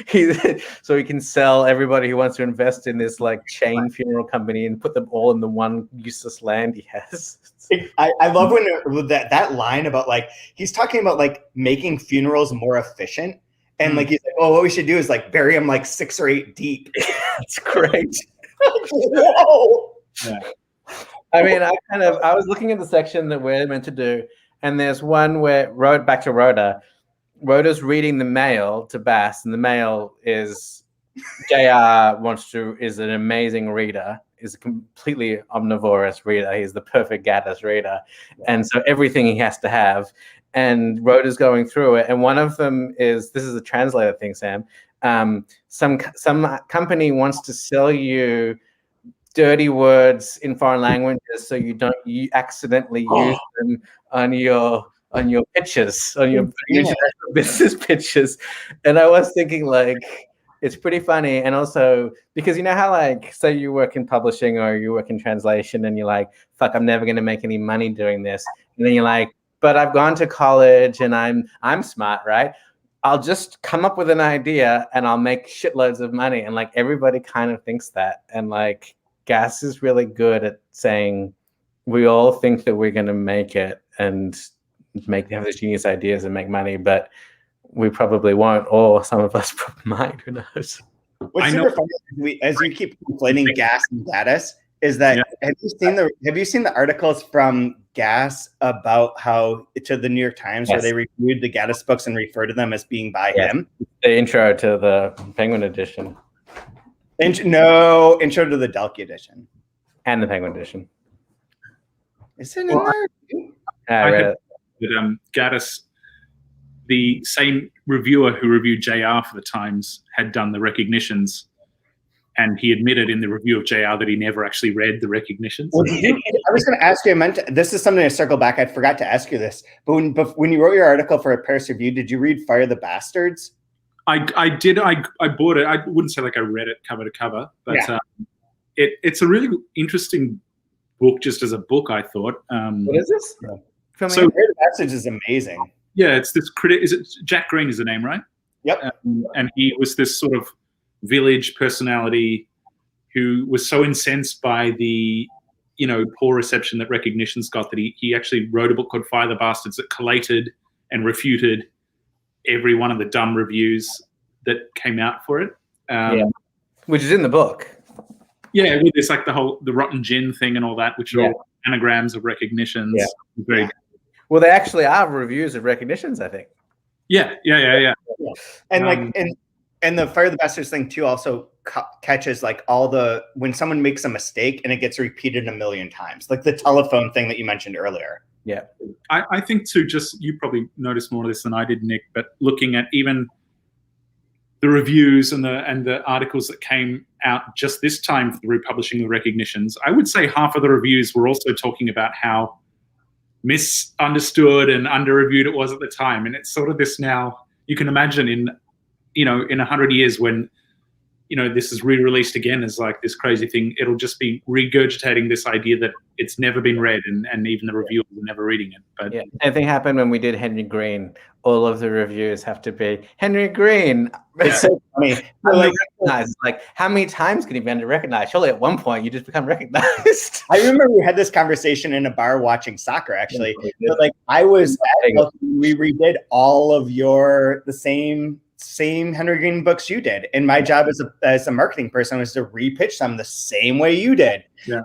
Speaker 2: so he can sell everybody who wants to invest in this like chain funeral company and put them all in the one useless land he has.
Speaker 1: I love when that line about like he's talking about like making funerals more efficient, and like he's like, oh, what we should do is like bury them like 6 or 8 deep.
Speaker 2: It's great.
Speaker 1: Whoa.
Speaker 2: Yeah. I mean, I was looking at the section that we're meant to do, and there's one where back to Rhoda. Rhoda's reading the mail to Bass, and the mail is JR is an amazing reader, is a completely omnivorous reader. He's the perfect Gaddis reader, and so everything he has to have. And Rhoda's going through it, and one of them is this is a translator thing, Sam. Some company wants to sell you dirty words in foreign languages so you accidentally use them on your pitches, on your business pitches. And I was thinking like it's pretty funny, and also because you know how like say you work in publishing or you work in translation and you're like, fuck, I'm never gonna make any money doing this, and then you're like, but I've gone to college and I'm smart, right? I'll just come up with an idea and I'll make shitloads of money. And like everybody kind of thinks that. And like Gas is really good at saying we all think that we're going to make it and have these genius ideas and make money, but we probably won't, or some of us might. Who knows?
Speaker 1: What's super funny as you keep complaining Gas and Gaddis is that have you seen the articles from Gas about how to the New York Times where they reviewed the Gaddis books and refer to them as being by him?
Speaker 2: The intro to the Penguin edition.
Speaker 1: Intro to the Delkey edition.
Speaker 2: And the Penguin edition.
Speaker 1: Is it in there?
Speaker 2: I read it.
Speaker 3: That Gaddis, the same reviewer who reviewed JR for the Times, had done the recognitions, and he admitted in the review of JR that he never actually read the recognitions.
Speaker 1: Well, I was going to ask you. This is something to circle back. I forgot to ask you this, but when you wrote your article for a Paris Review, did you read Fire the Bastards?
Speaker 3: I did. I bought it. I wouldn't say like I read it cover to cover, but yeah. It's a really interesting book just as a book, I thought.
Speaker 2: What is this?
Speaker 1: So Fire the Bastards is amazing.
Speaker 3: Yeah, it's this critic. Is it Jack Green is the name, right?
Speaker 1: Yep.
Speaker 3: And he was this sort of village personality who was so incensed by the, poor reception that Recognitions got that he actually wrote a book called Fire the Bastards that collated and refuted every one of the dumb reviews that came out for it.
Speaker 2: Which is in the book.
Speaker 3: Yeah, with this like the rotten gin thing and all that, which are all anagrams of Recognitions.
Speaker 2: Yeah.
Speaker 3: Very
Speaker 2: Well, they actually are reviews of Recognitions, I think.
Speaker 3: Yeah.
Speaker 1: And and the Fire the Bastards thing too also catches like when someone makes a mistake and it gets repeated a million times, like the telephone thing that you mentioned earlier.
Speaker 2: Yeah,
Speaker 3: I think too. Just you probably noticed more of this than I did, Nick. But looking at even the reviews and the articles that came out just this time through publishing the Recognitions, I would say half of the reviews were also talking about how misunderstood and under-reviewed it was at the time. And it's sort of this now, you can imagine in 100 years when, this is re-released again as like this crazy thing, it'll just be regurgitating this idea that it's never been read and even the reviewers are never reading it. But
Speaker 2: yeah, same thing happened when we did Henry Green. All of the reviews have to be Henry Green.
Speaker 1: It's so funny.
Speaker 2: Like, how many times can he be under-recognized? Surely at one point you just become recognized.
Speaker 1: I remember we had this conversation in a bar watching soccer, actually. But like we redid all of the same Henry Green books you did, and my job as a marketing person was to repitch them the same way you did.
Speaker 3: Yeah.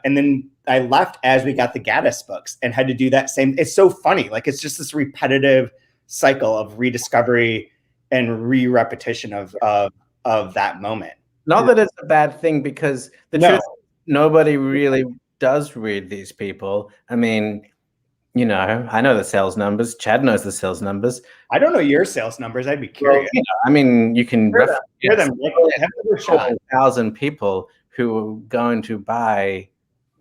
Speaker 1: And then I left as we got the Gaddis books and had to do that same. It's so funny, like it's just this repetitive cycle of rediscovery and re-repetition of that moment.
Speaker 2: Not that it's a bad thing, because the truth is, nobody really does read these people. I mean, I know the sales numbers. Chad knows the sales numbers.
Speaker 1: I don't know your sales numbers. I'd be curious.
Speaker 2: Well, I mean, you can
Speaker 1: hear them.
Speaker 2: 1,000 people who are going to buy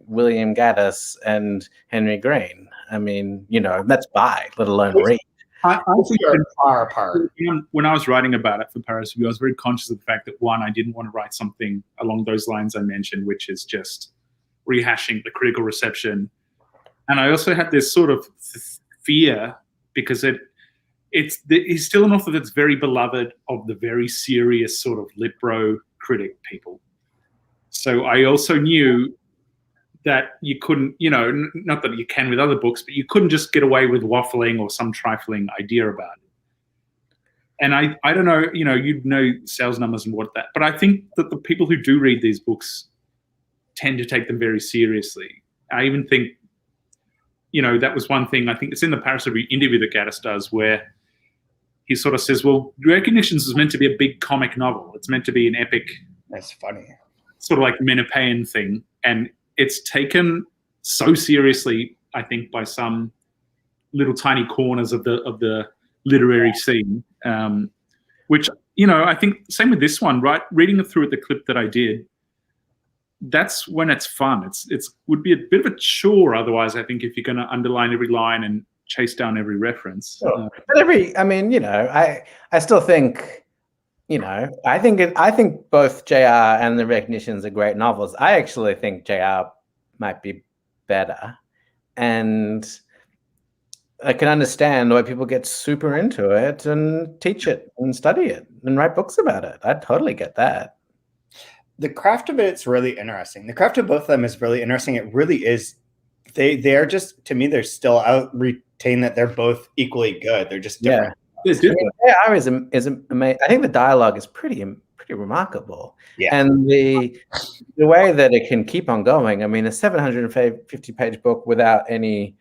Speaker 2: William Gaddis and Henry Green. I mean, that's buy, let alone read.
Speaker 3: I think you're far apart. When I was writing about it for Paris Review, I was very conscious of the fact that, one, I didn't want to write something along those lines I mentioned, which is just rehashing the critical reception. And I also had this sort of fear because he's still an author that's very beloved of the very serious sort of Lipro critic people. So I also knew that you couldn't, not that you can with other books, but you couldn't just get away with waffling or some trifling idea about it. And I don't know, you'd know sales numbers and what that, but I think that the people who do read these books tend to take them very seriously. I even think, that was one thing. I think it's in the Paris Review interview that Gaddis does, where he sort of says, well, Recognitions is meant to be a big comic novel. It's meant to be an epic.
Speaker 1: That's funny.
Speaker 3: Sort of like Menopéan thing. And it's taken so seriously, I think, by some little tiny corners of the literary scene, which, I think same with this one, right? Reading it through at the clip that I did, that's when it's fun. It's would be a bit of a chore otherwise, I think, if you're going to underline every line and chase down every reference.
Speaker 2: Sure. But I still think, I think both JR and the Recognitions are great novels. I actually think JR might be better, and I can understand why people get super into it and teach it and study it and write books about it. I totally get that.
Speaker 1: The craft of it's really interesting. The craft of both of them is really interesting. It really is. They are just, to me, they're still retain that they're both equally good. They're just different.
Speaker 3: Yeah.
Speaker 2: JR is amazing. I think the dialogue is pretty remarkable.
Speaker 1: Yeah.
Speaker 2: And the way that it can keep on going. I mean, a 750-page book without any,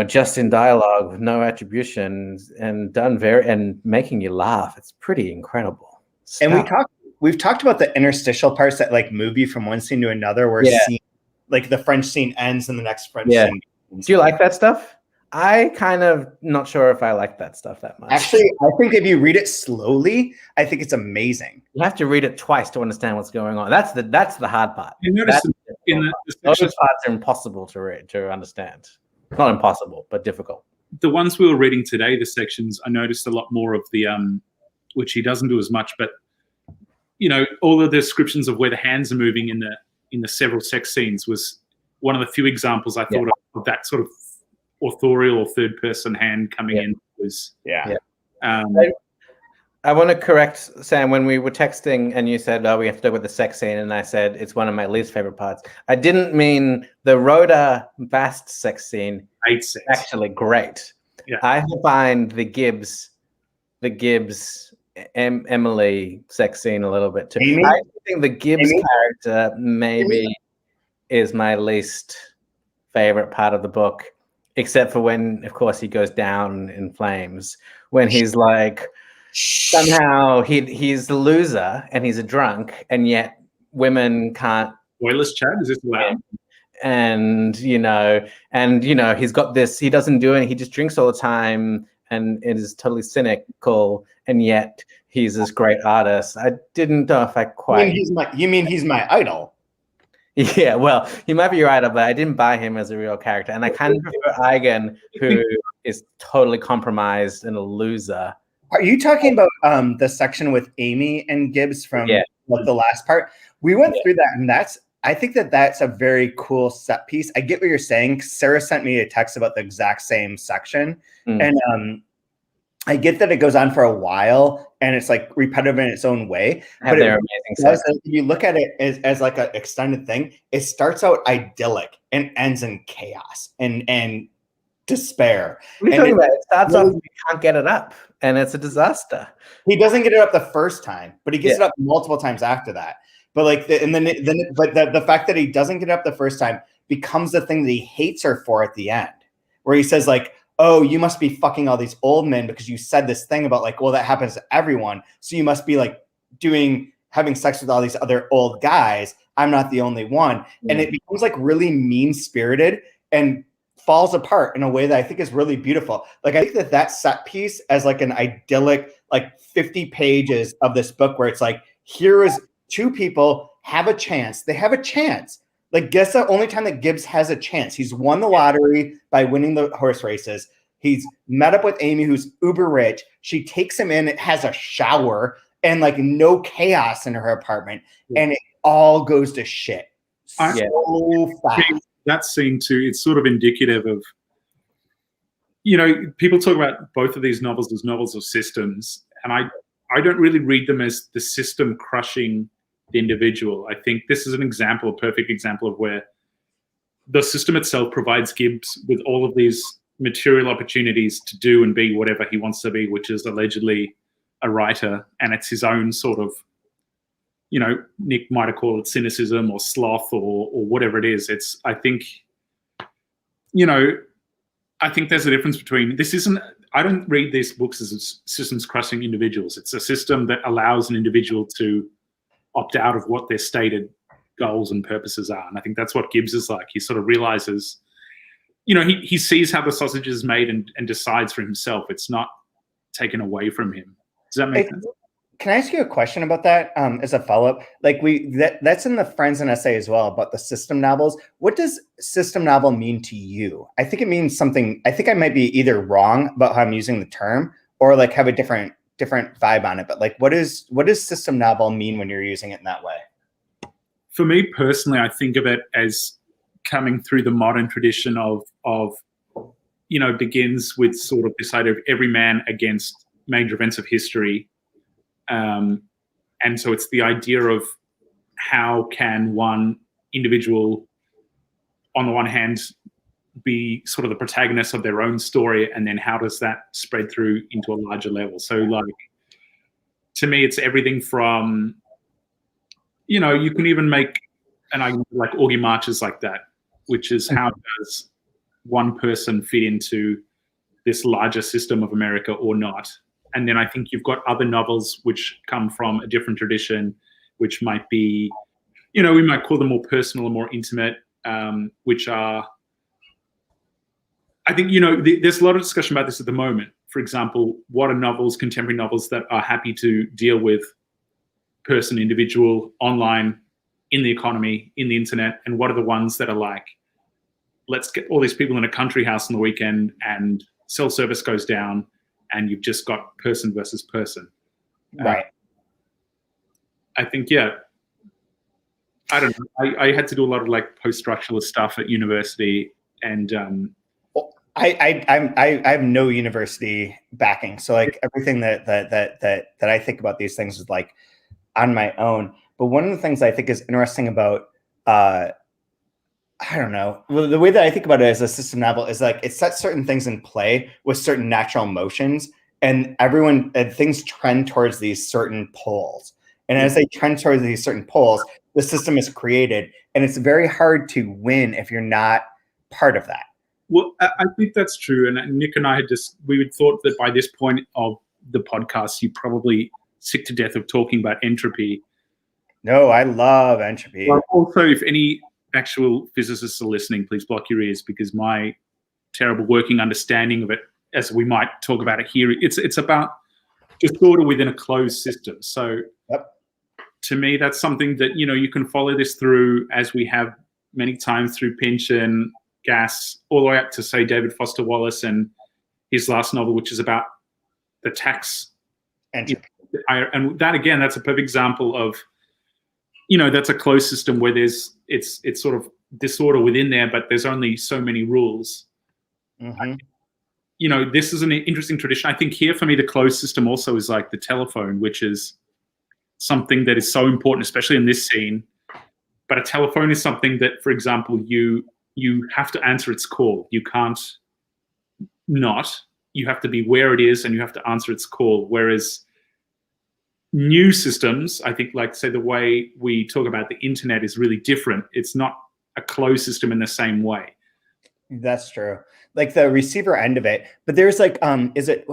Speaker 2: just in dialogue, with no attributions, and and making you laugh. It's pretty incredible stuff.
Speaker 1: And we've talked about the interstitial parts that like move you from one scene to another, where like the French scene ends and the next French
Speaker 2: Yeah.
Speaker 1: scene.
Speaker 2: Do you like that stuff? I kind of not sure if I like that stuff that much.
Speaker 1: Actually, I think if you read it slowly, I think it's amazing.
Speaker 2: You have to read it twice to understand what's going on. That's the hard part.
Speaker 3: You notice in the
Speaker 2: Those
Speaker 3: sections,
Speaker 2: parts are impossible to read, to understand. Not impossible, but difficult.
Speaker 3: the ones we were reading today, the sections, I noticed a lot more of the which he doesn't do as much, but all of the descriptions of where the hands are moving in the several sex scenes was one of the few examples I thought of that sort of authorial or third person hand coming in was
Speaker 2: I want to correct Sam, when we were texting and you said, we have to talk about the sex scene, and I said it's one of my least favorite parts. I didn't mean the Rhoda Bast sex scene. Actually great.
Speaker 3: Yeah.
Speaker 2: I find the Gibbs Emily sex scene a little bit too.
Speaker 1: Amy?
Speaker 2: I think the Gibbs character maybe is my least favorite part of the book, except for when, of course, he goes down in flames, when he's like, somehow he's the loser and he's a drunk, and yet women can't.
Speaker 3: Spoilers, Chad? Is this loud?
Speaker 2: And he's got this. He doesn't do it. He just drinks all the time, and it is totally cynical. And yet he's this great artist. I didn't know if I quite.
Speaker 1: You mean he's my idol?
Speaker 2: Yeah, well, he might be your idol, but I didn't buy him as a real character. And I kind of prefer Eigen, who is totally compromised and a loser.
Speaker 1: Are you talking about the section with Amy and Gibbs from the last part? We went through that, and I think that's a very cool set piece. I get what you're saying. Sarah sent me a text about the exact same section, and I get that it goes on for a while and it's like repetitive in its own way. But if you look at it as like an extended thing, it starts out idyllic and ends in chaos and despair.
Speaker 2: What are you talking about? It starts off, we can't get it up, and it's a disaster.
Speaker 1: He doesn't get it up the first time, but he gets it up multiple times after that. But like, the fact that he doesn't get it up the first time becomes the thing that he hates her for at the end, where he says like, "Oh, you must be fucking all these old men because you said this thing about like, well, that happens to everyone. So you must be like having sex with all these other old guys. I'm not the only one." And it becomes like really mean-spirited and falls apart in a way that I think is really beautiful. Like, I think that set piece as like an idyllic, like 50 pages of this book where it's like, here is two people have a chance. They have a chance. Like, guess the only time that Gibbs has a chance. He's won the lottery by winning the horse races. He's met up with Amy, who's uber rich. She takes him in, has a shower, and like no chaos in her apartment. And it all goes to shit. So fast.
Speaker 3: That scene too, it's sort of indicative of, people talk about both of these novels as novels of systems. And I don't really read them as the system crushing the individual. I think this is a perfect example of where the system itself provides Gibbs with all of these material opportunities to do and be whatever he wants to be, which is allegedly a writer. And it's his own sort of, Nick might have called it cynicism or sloth or whatever it is. I think there's a difference between I don't read these books as systems crushing individuals. It's a system that allows an individual to opt out of what their stated goals and purposes are. And I think that's what Gibbs is like. He sort of realizes, he sees how the sausage is made and decides for himself. It's not taken away from him. Does that make sense?
Speaker 1: Can I ask you a question about that as a follow-up? Like that's in the Friends and Essay as well about the system novels. What does system novel mean to you? I think it means something. I think I might be either wrong about how I'm using the term or like have a different vibe on it. But like, what does system novel mean when you're using it in that way?
Speaker 3: For me personally, I think of it as coming through the modern tradition of begins with sort of this idea of every man against major events of history. And so it's the idea of how can one individual, on the one hand, be sort of the protagonist of their own story, and then how does that spread through into a larger level? So, like, to me, it's everything from, you can even make an argument like Augie March's like that, which is how does one person fit into this larger system of America or not? And then I think you've got other novels which come from a different tradition, which might be, we might call them more personal or more intimate. which are, I think, there's a lot of discussion about this at the moment. For example, what are novels, contemporary novels, that are happy to deal with person, individual, online, in the economy, in the internet, and what are the ones that are like, let's get all these people in a country house on the weekend and cell service goes down and you've just got person versus person.
Speaker 1: Right.
Speaker 3: I think, I don't know. I had to do a lot of like post-structuralist stuff at university, and
Speaker 1: I have no university backing, so like everything that I think about these things is like on my own. But one of the things I think is interesting about I don't know, the way that I think about it as a system novel is like it sets certain things in play with certain natural motions, and things trend towards these certain poles. And as they trend towards these certain poles, the system is created, and it's very hard to win if you're not part of that.
Speaker 3: Well, I think that's true. And Nick and I we had thought that by this point of the podcast, you're probably sick to death of talking about entropy.
Speaker 1: No, I love entropy.
Speaker 3: Well, also, if any actual physicists are listening, please block your ears, because my terrible working understanding of it, as we might talk about it here, it's about disorder within a closed system. So to me, that's something that, you can follow this through, as we have many times through Pynchon, Gass, all the way up to, say, David Foster Wallace and his last novel, which is about the tax. And that, again, that's a perfect example of, that's a closed system where it's sort of disorder within there, but there's only so many rules. Mm-hmm. This is an interesting tradition. I think here for me, the closed system also is like the telephone, which is something that is so important, especially in this scene. But a telephone is something that, for example, you have to answer its call. You can't not. You have to be where it is and you have to answer its call. Whereas new systems, I think, like, say, the way we talk about the internet is really different. It's not a closed system in the same way.
Speaker 1: That's true. Like the receiver end of it. But there's like, is it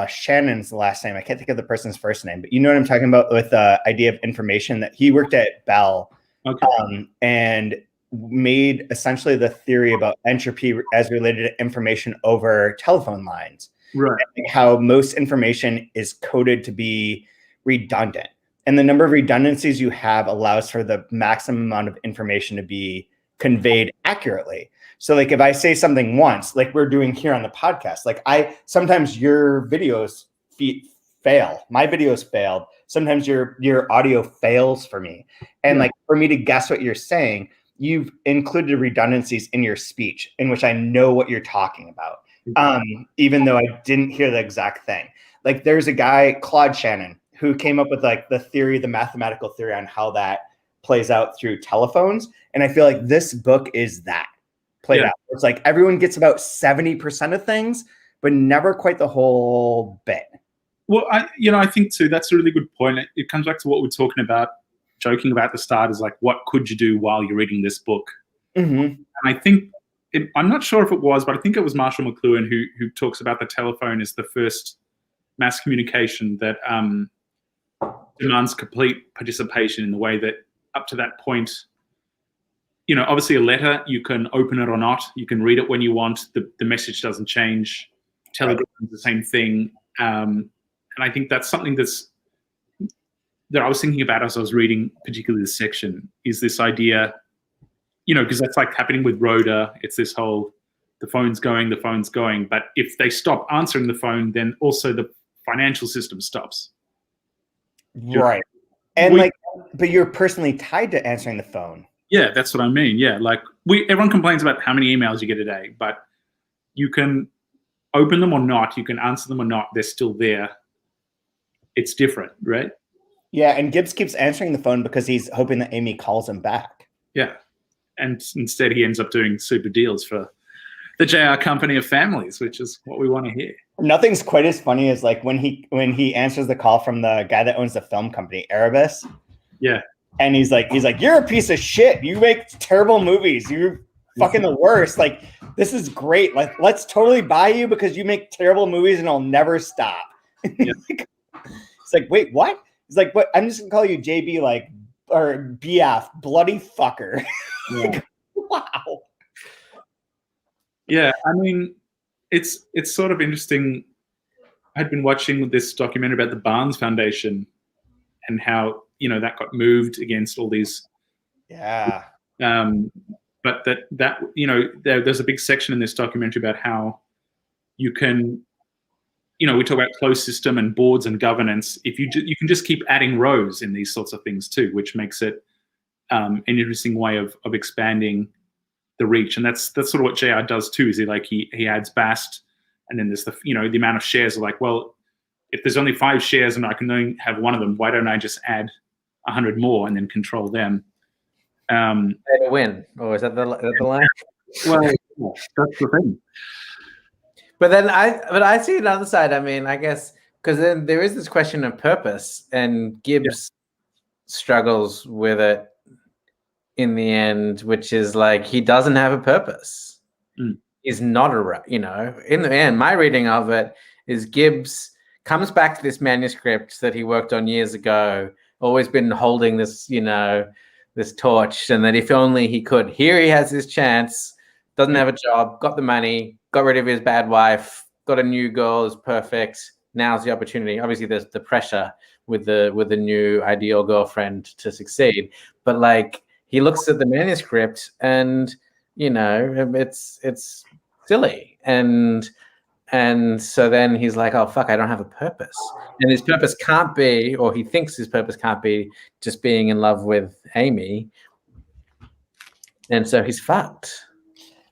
Speaker 1: Shannon's the last name? I can't think of the person's first name, but you know what I'm talking about with the idea of information, that he worked at Bell.
Speaker 3: Okay.
Speaker 1: And made essentially the theory about entropy as related to information over telephone lines.
Speaker 3: Right.
Speaker 1: And how most information is coded to be redundant. And the number of redundancies you have allows for the maximum amount of information to be conveyed accurately. So like if I say something once, like we're doing here on the podcast, like sometimes your videos fail. My videos failed. Sometimes your audio fails for me. And like for me to guess what you're saying, you've included redundancies in your speech in which I know what you're talking about. Even though I didn't hear the exact thing. Like there's a guy, Claude Shannon, who came up with like the mathematical theory on how that plays out through telephones. And I feel like this book is that played out. It's like everyone gets about 70% of things, but never quite the whole bit.
Speaker 3: Well, I think too, that's a really good point. It comes back to what we're talking about, joking about at the start, is like, what could you do while you're reading this book?
Speaker 1: Mm-hmm.
Speaker 3: And I think, I'm not sure if it was, but I think it was Marshall McLuhan who talks about the telephone as the first mass communication that demands complete participation, in the way that up to that point, obviously a letter, you can open it or not. You can read it when you want. The message doesn't change. Telegram is the same thing. And I think that's something that I was thinking about as I was reading particularly this section, is this idea, because that's like happening with Rutter. It's this whole, the phone's going. But if they stop answering the phone, then also the financial system stops.
Speaker 1: Right. And but you're personally tied to answering the phone.
Speaker 3: Yeah, that's what I mean. Yeah, like everyone complains about how many emails you get a day, but you can open them or not. You can answer them or not. They're still there. It's different, right?
Speaker 1: Yeah, and Gibbs keeps answering the phone because he's hoping that Amy calls him back.
Speaker 3: Yeah, and instead he ends up doing super deals for the JR Company of Families, which is what we want to hear.
Speaker 1: Nothing's quite as funny as like when he answers the call from the guy that owns the film company, Erebus.
Speaker 3: Yeah.
Speaker 1: And he's like, you're a piece of shit. You make terrible movies. You're fucking the worst. Like, this is great. Like, let's totally buy you because you make terrible movies and I'll never stop. Yeah. It's like, wait, what? He's like, what? I'm just gonna call you JB, like, or BF, bloody fucker.
Speaker 3: Yeah.
Speaker 1: Wow.
Speaker 3: Yeah, I mean, it's sort of interesting. I'd been watching this documentary about the Barnes Foundation and how that got moved against all these.
Speaker 1: Yeah.
Speaker 3: But that there's a big section in this documentary about how you can, we talk about closed system and boards and governance. If you can just keep adding rows in these sorts of things too, which makes it an interesting way of expanding the reach. And that's sort of what JR does too. Is he adds BAST, and then there's the amount of shares are like, well, if there's only 5 shares and I can only have one of them, why don't I just add 100 more and then control them?
Speaker 2: To win, or is that the line?
Speaker 3: Well, that's the thing.
Speaker 2: But then I see another side. I mean, I guess because then there is this question of purpose, and Gibbs struggles with it in the end, which is like he doesn't have a purpose. He's not in the end, my reading of it is Gibbs comes back to this manuscript that he worked on years ago, always been holding this, this torch, and that if only he could. Here he has his chance, doesn't have a job, got the money, got rid of his bad wife, got a new girl, is perfect. Now's the opportunity. Obviously, there's the pressure with the new ideal girlfriend to succeed, but like he looks at the manuscript and it's silly, and so then he's like, oh fuck, I don't have a purpose, and his purpose can't be, or he thinks his purpose can't be, just being in love with Amy, and so he's fucked.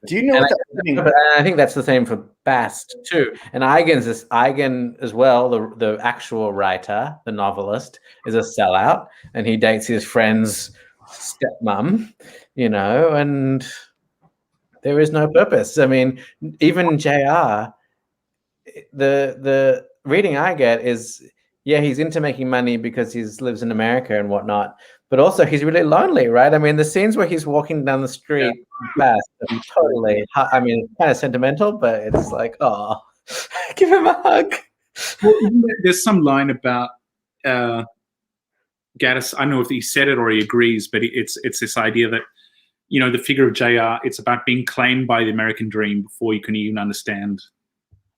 Speaker 1: Do you know
Speaker 2: but I think that's the same for Bast too. And Eigen as well, the actual writer, the novelist, is a sellout, and he dates his friend's stepmom, and there is no purpose. I mean, even JR, the reading I get is, he's into making money because he lives in America and whatnot, but also he's really lonely, right? I mean, the scenes where he's walking down the street fast, totally, I mean, kind of sentimental, but it's like, oh, give him a hug.
Speaker 3: Well, there's some line about Gaddis, I don't know if he said it or he agrees, but it's this idea that, the figure of JR, it's about being claimed by the American dream before you can even understand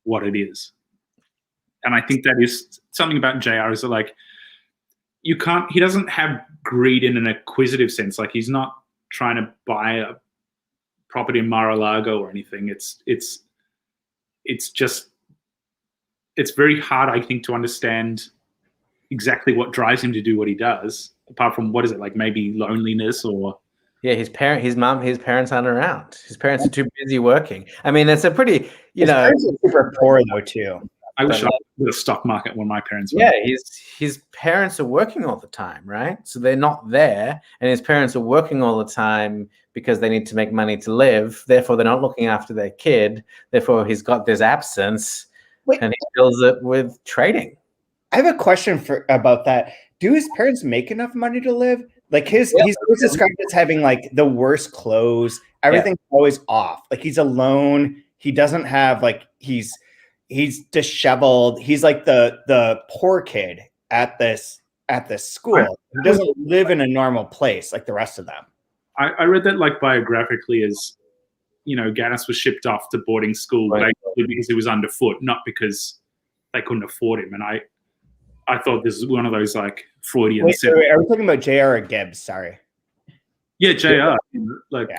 Speaker 3: what it is. And I think that is something about JR, is that like, he doesn't have greed in an acquisitive sense. Like, he's not trying to buy a property in Mar-a-Lago or anything. It's very hard, I think, to understand exactly what drives him to do what he does, apart from, what is it, like maybe loneliness or...
Speaker 2: Yeah, his parents aren't around. His parents are too busy working. I mean, it's a pretty,
Speaker 1: his parents are super poor though too.
Speaker 3: I wish I was in the stock market when my parents were.
Speaker 2: Yeah, his parents are working all the time, right? So they're not there, and his parents are working all the time because they need to make money to live. Therefore, they're not looking after their kid. Therefore, he's got this absence, and he fills it with trading.
Speaker 1: I have a question about that. Do his parents make enough money to live? Like he's always described as having like the worst clothes. Everything's always off. Like he's alone. He doesn't have like he's disheveled. He's like the poor kid at this school. He doesn't live in a normal place like the rest of them.
Speaker 3: I read that like biographically as, Gaddis was shipped off to boarding school basically because he was underfoot, not because they couldn't afford him. And I thought this is one of those like Freudian.
Speaker 1: Wait, are we talking about JR or Gibbs? Sorry.
Speaker 3: Yeah, JR. Like,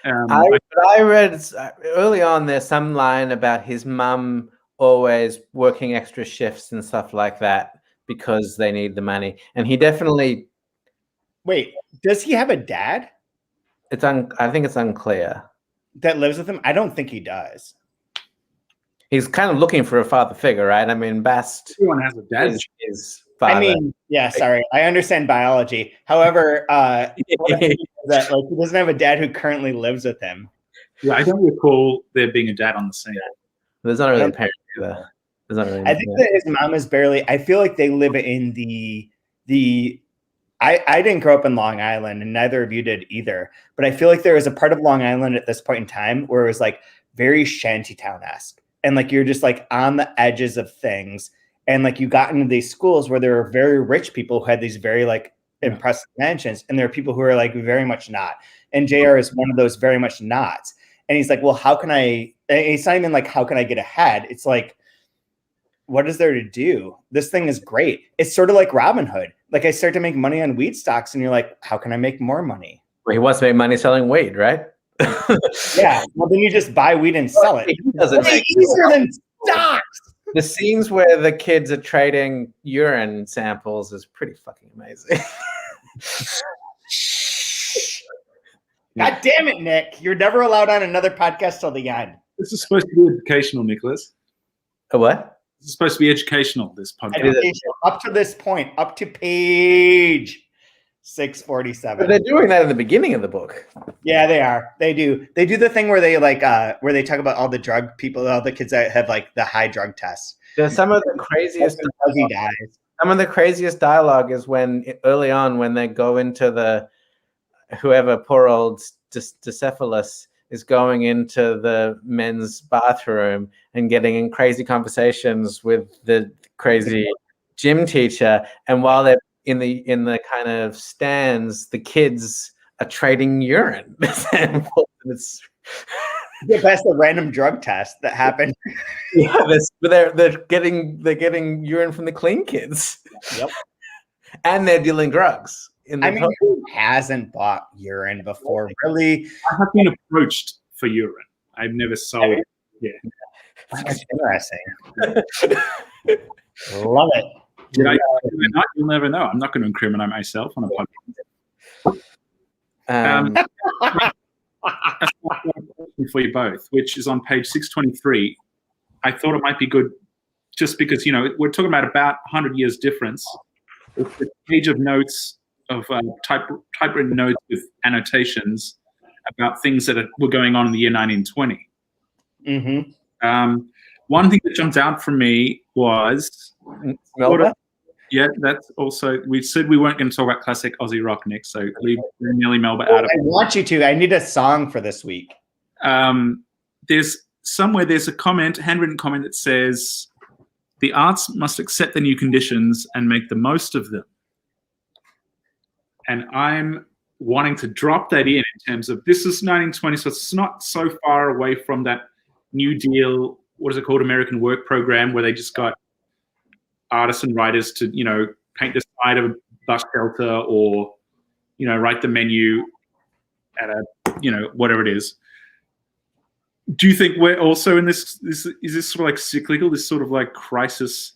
Speaker 2: I read early on there's some line about his mum always working extra shifts and stuff like that because they need the money, and he definitely.
Speaker 1: Wait, does he have a dad?
Speaker 2: I think it's unclear.
Speaker 1: That lives with him? I don't think he does.
Speaker 2: He's kind of looking for a father figure, right? I mean, Bast.
Speaker 3: Everyone has a dad.
Speaker 2: Is father.
Speaker 1: I mean, yeah, sorry. I understand biology. However, that like he doesn't have a dad who currently lives with him.
Speaker 3: Yeah, I don't recall there being a dad on the scene.
Speaker 2: There's not really a parent either.
Speaker 1: I think that his mom is barely. I feel like they live in the. I didn't grow up in Long Island, and neither of you did either. But I feel like there was a part of Long Island at this point in time where it was like very shantytown-esque. And like you're just like on the edges of things, and like you got into these schools where there were very rich people who had these very like impressive mansions, and there are people who are like very much not. And JR is one of those very much nots. And he's like, well, how can I, it's not even like, how can I get ahead? It's like, what is there to do? This thing is great. It's sort of like Robin Hood. Like I start to make money on weed stocks and you're like, how can I make more money?
Speaker 2: Well, he wants to make money selling weed, right?
Speaker 1: Yeah. Well, then you just buy weed and sell it. It's easier than stocks.
Speaker 2: The scenes where the kids are trading urine samples is pretty fucking amazing.
Speaker 1: God damn it, Nick. You're never allowed on another podcast till the end.
Speaker 3: This is supposed to be educational, Nicholas.
Speaker 2: A what?
Speaker 3: This is supposed to be educational, this podcast.
Speaker 1: Educational. Up to this point, up to page 647.
Speaker 2: But they're doing that in the beginning of the book.
Speaker 1: Yeah, they are. They do. They do the thing where they like where they talk about all the drug people, all the kids that have like the high drug tests.
Speaker 2: There's some of the craziest
Speaker 1: he dies.
Speaker 2: Some of the craziest dialogue is when early on when they go into the whoever poor old Decephalus is going into the men's bathroom and getting in crazy conversations with the crazy gym teacher, and while they're in the kind of stands, the kids are trading urine samples. It's
Speaker 1: that's a random drug test that happened.
Speaker 2: Yeah, they're getting urine from the clean kids.
Speaker 1: Yep.
Speaker 2: And they're dealing drugs.
Speaker 1: I mean, who hasn't bought urine before? Really?
Speaker 3: I have been approached for urine. I've never sold it. Yeah.
Speaker 1: That's interesting. Love it.
Speaker 3: Did I not? You'll never know. I'm not going to incriminate myself on a podcast. For you both, which is on page 623. I thought it might be good just because, we're talking about 100 years difference. It's a page of notes of typewritten notes with annotations about things that were going on in the year 1920.
Speaker 1: Mm-hmm.
Speaker 3: One thing that jumped out for me was
Speaker 2: Melba?
Speaker 3: Yeah, that's also, we said we weren't going to talk about classic Aussie rock, Nick, so leave Nelly Melba out of it.
Speaker 1: I want you to. I need a song for this week.
Speaker 3: There's a comment, handwritten comment that says, the arts must accept the new conditions and make the most of them. And I'm wanting to drop that in terms of this is 1920, so it's not so far away from that New Deal, what is it called, American Work Program, where they just got artists and writers to, paint the side of a bus shelter or, write the menu at a, whatever it is. Do you think we're also in this is this sort of like cyclical, this sort of like crisis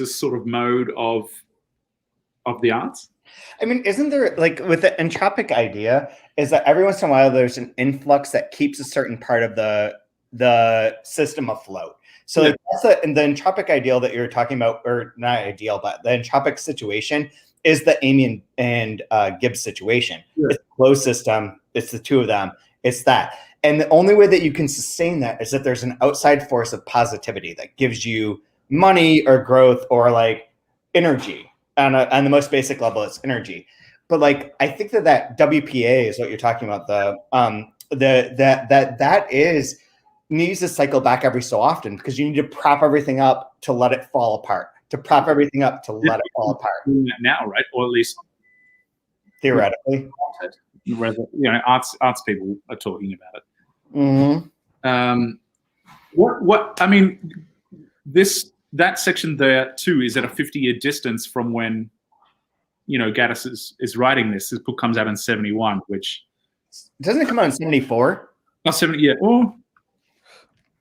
Speaker 3: sort of mode of the arts?
Speaker 1: I mean, isn't there, like, with the entropic idea, is that every once in a while there's an influx that keeps a certain part of the system afloat. So like, that's the entropic ideal that you're talking about, or not ideal, but the entropic situation is the Amy and Gibbs situation. Yeah. It's a closed system. It's the two of them. It's that. And the only way that you can sustain that is that there's an outside force of positivity that gives you money or growth or like energy. On the most basic level, it's energy. But like, I think that WPA is what you're talking about. That is needs to cycle back every so often because you need to prop everything up to let it fall apart. To prop everything up to let it fall apart.
Speaker 3: Now, right? Or at least
Speaker 1: theoretically,
Speaker 3: arts people are talking about it.
Speaker 1: Mm-hmm.
Speaker 3: What I mean, that section there too is at a 50-year distance from when, Gaddis is writing this. This book comes out in 71, which
Speaker 1: doesn't it come out in 74?
Speaker 3: Oh, 70, yeah. Or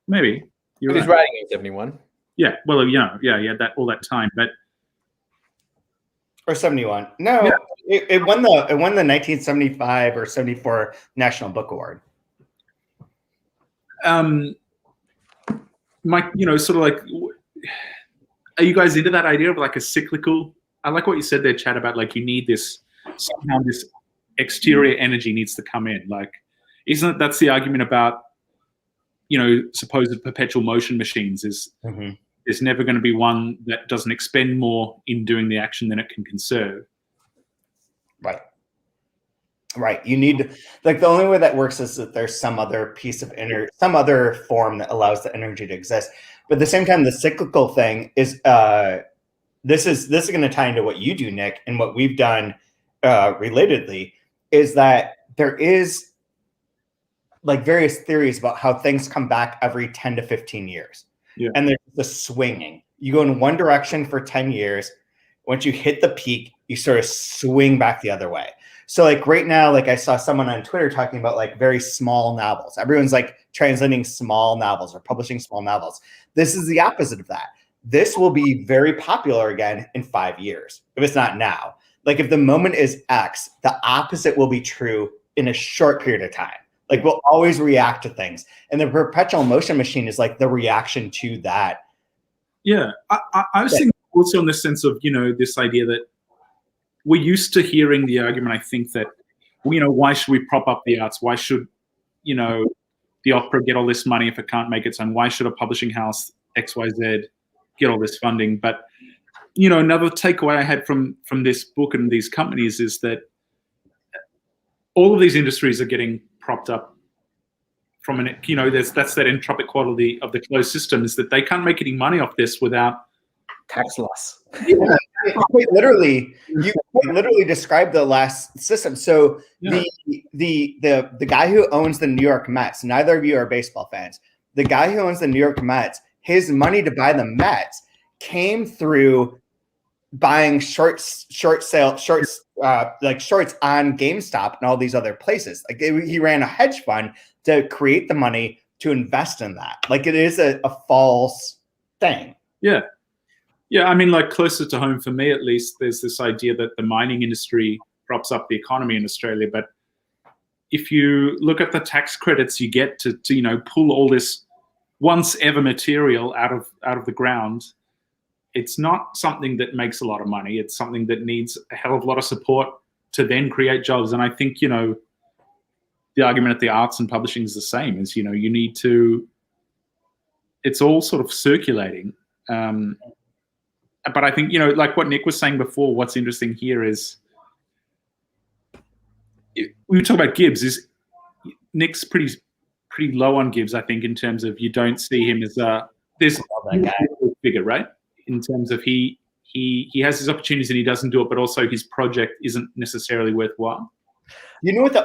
Speaker 3: maybe
Speaker 2: he's writing in 71.
Speaker 3: Yeah, well, yeah, that all that time, but
Speaker 1: or 71. No, yeah. it won the 1975 or 74 National Book Award.
Speaker 3: Mike, sort of like, are you guys into that idea of like a cyclical? I like what you said there, Chad, about like you need this somehow this exterior energy needs to come in. Like, isn't that's the argument about supposed perpetual motion machines is there's never going to be one that doesn't expend more in doing the action than it can conserve.
Speaker 1: Right. You need, like, the only way that works is that there's some other piece of some other form that allows the energy to exist. But at the same time, the cyclical thing is, this is going to tie into what you do, Nick, and what we've done relatedly is that there is like various theories about how things come back every 10 to 15 years.
Speaker 3: Yeah.
Speaker 1: And there's the swinging. You go in one direction for 10 years. Once you hit the peak, you sort of swing back the other way. So like right now, like I saw someone on Twitter talking about like very small novels. Everyone's like translating small novels or publishing small novels. This is the opposite of that. This will be very popular again in 5 years, if it's not now. Like if the moment is X, the opposite will be true in a short period of time. Like we'll always react to things. And the perpetual motion machine is like the reaction to that.
Speaker 3: Yeah. I was thinking also in the sense of, this idea that we're used to hearing the argument, I think, that, why should we prop up the arts? Why should, the opera get all this money if it can't make its own? Why should a publishing house XYZ get all this funding? But, another takeaway I had from this book and these companies is that all of these industries are getting propped up from that's that entropic quality of the closed system, is that they can't make any money off this without
Speaker 2: tax loss.
Speaker 1: Yeah, you quite literally described the last system. So the guy who owns the New York Mets, neither of you are baseball fans. The guy who owns the New York Mets, his money to buy the Mets came through buying shorts on GameStop and all these other places. Like he ran a hedge fund to create the money to invest in that. Like it is a false thing.
Speaker 3: Yeah. Yeah, I mean, like closer to home for me, at least, there's this idea that the mining industry props up the economy in Australia. But if you look at the tax credits you get to pull all this once ever material out of the ground, it's not something that makes a lot of money. It's something that needs a hell of a lot of support to then create jobs. And I think, the argument at the arts and publishing is the same. Is, you need to, it's all sort of circulating. But I think, like what Nick was saying before, what's interesting here is, we talk about Gibbs, is Nick's pretty low on Gibbs, I think, in terms of you don't see him as there's that guy figure, right? In terms of he has his opportunities and he doesn't do it, but also his project isn't necessarily worthwhile.
Speaker 1: Do you know what the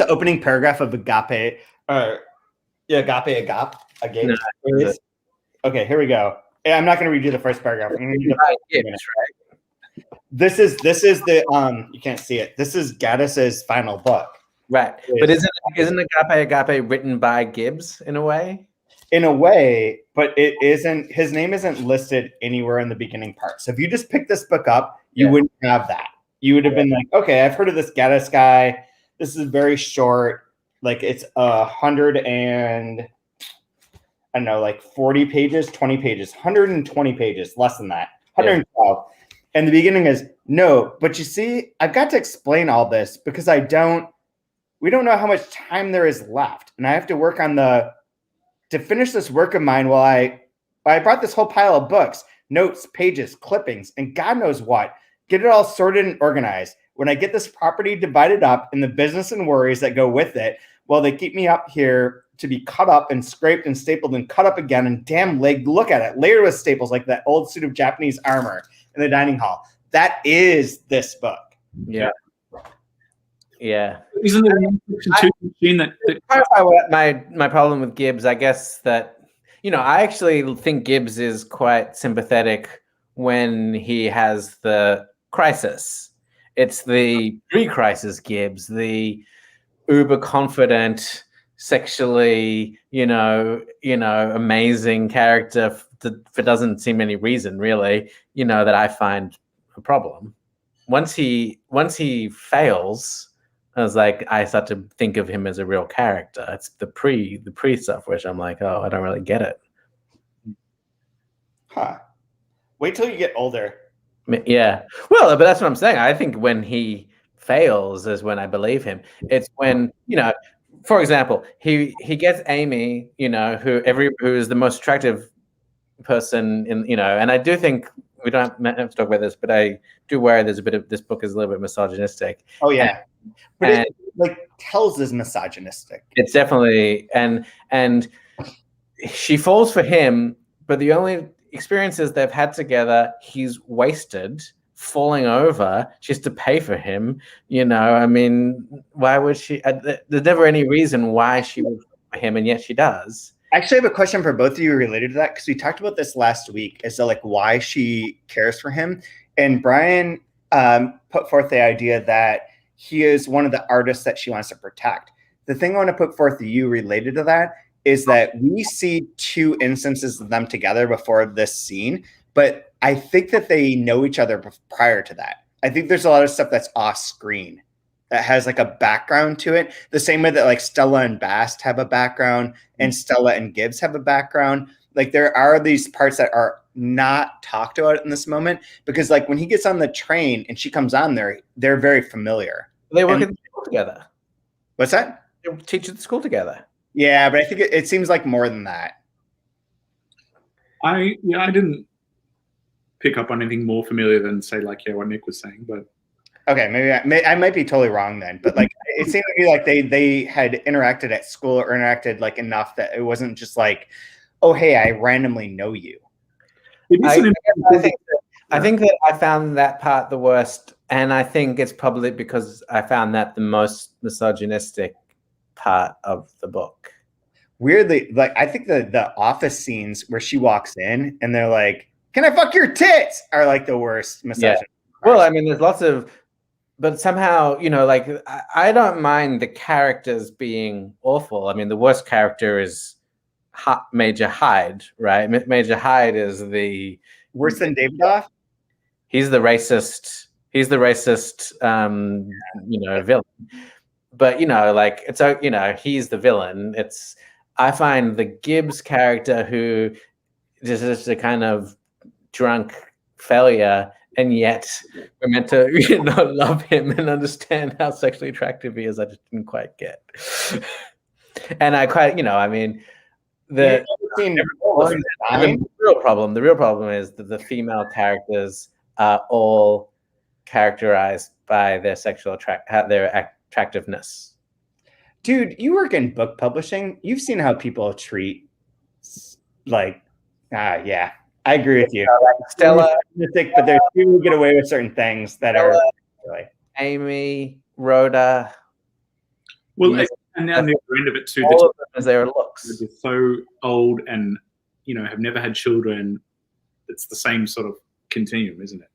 Speaker 1: opening paragraph of Agape is? No. Okay, here we go. I'm not going to read you the first paragraph. I'm going to read the This is the you can't see it. This is Gaddis's final book.
Speaker 2: Right. But isn't Agape written by Gibbs in a way?
Speaker 1: In a way, but it isn't. His name isn't listed anywhere in the beginning part. So if you just pick this book up, you wouldn't have that. You would have been like, okay, I've heard of this Gaddis guy. This is very short. Like it's 100 and I don't know, like 40 pages, 20 pages, 120 pages, less than that, 112. And the beginning is, no, but you see, I've got to explain all this because we don't know how much time there is left. And I have to work on to finish this work of mine while I brought this whole pile of books, notes, pages, clippings, and God knows what, get it all sorted and organized. When I get this property divided up and the business and worries that go with it, well, they keep me up here to be cut up and scraped and stapled and cut up again. And damn leg, look at it, layered with staples like that old suit of Japanese armor in the dining hall. That is this book.
Speaker 2: Yeah. Yeah.
Speaker 3: Isn't there a machine that
Speaker 2: clarify what my problem with Gibbs? I guess that, I actually think Gibbs is quite sympathetic when he has the crisis. It's the pre-crisis Gibbs, the uber confident, sexually, amazing character for doesn't seem any reason really, that I find a problem. Once he fails, I was like, I start to think of him as a real character. It's the pre stuff, which I'm like, oh, I don't really get it.
Speaker 1: Huh. Wait till you get older.
Speaker 2: Yeah. Well, but that's what I'm saying. I think when he fails is when I believe him. It's when, for example, he gets Amy, who is the most attractive person in, and I do think we don't have to talk about this, but I do worry there's a bit of this book is a little bit misogynistic.
Speaker 1: Oh yeah. But it tells is misogynistic.
Speaker 2: It's definitely and she falls for him, but the only experiences they've had together, he's wasted falling over. She has to pay for him. You know, I mean, why would she? There's never any reason why she would pay for him, and yet she does.
Speaker 1: I actually have a question for both of you related to that, because we talked about this last week as to like why she cares for him. And Brian put forth the idea that he is one of the artists that she wants to protect. The thing I want to put forth to you related to that is that we see two instances of them together before this scene, but I think that they know each other prior to that. I think there's a lot of stuff that's off screen that has like a background to it, the same way that like Stella and Bast have a background and Stella and Gibbs have a background. Like there are these parts that are not talked about in this moment, because like when he gets on the train and she comes on there, they're very familiar.
Speaker 2: They work at the school together.
Speaker 1: What's that?
Speaker 2: They teach at the school together.
Speaker 1: Yeah, but I think it seems like more than that.
Speaker 3: I didn't pick up on anything more familiar than say like what Nick was saying, but
Speaker 1: okay, maybe I might be totally wrong then, but like it seemed to me like they had interacted at school or interacted like enough that it wasn't just like, oh hey, I randomly know you.
Speaker 2: I think that I found that part the worst, and I think it's probably because I found that the most misogynistic part of the book.
Speaker 1: Weirdly, like I think the office scenes where she walks in and they're like, "Can I fuck your tits?" are like the worst misogyny.
Speaker 2: Yeah. Well, I mean, there's lots of, but somehow, you know, like I don't mind the characters being awful. I mean, the worst character is Major Hyde, right? Major Hyde is the
Speaker 1: worse than Davidoff.
Speaker 2: He's the racist. He's the racist, you know, villain. But you know, like it's you know, he's the villain. I find the Gibbs character who is just a kind of drunk failure, and yet we're meant to, you know, love him and understand how sexually attractive he is. I just didn't quite get. And I quite, you know, I mean, the real problem is that the female characters are all characterized by their sexual attractiveness.
Speaker 1: Dude, you work in book publishing. You've seen how people treat, like, yeah, I agree with you.
Speaker 2: Like Stella,
Speaker 1: but there's people who get away with certain things that are really.
Speaker 2: Amy, Rhoda.
Speaker 3: Well, and now the other end of it too.
Speaker 2: All of them as their looks.
Speaker 3: They're so old and, you know, have never had children. It's the same sort of continuum, isn't it?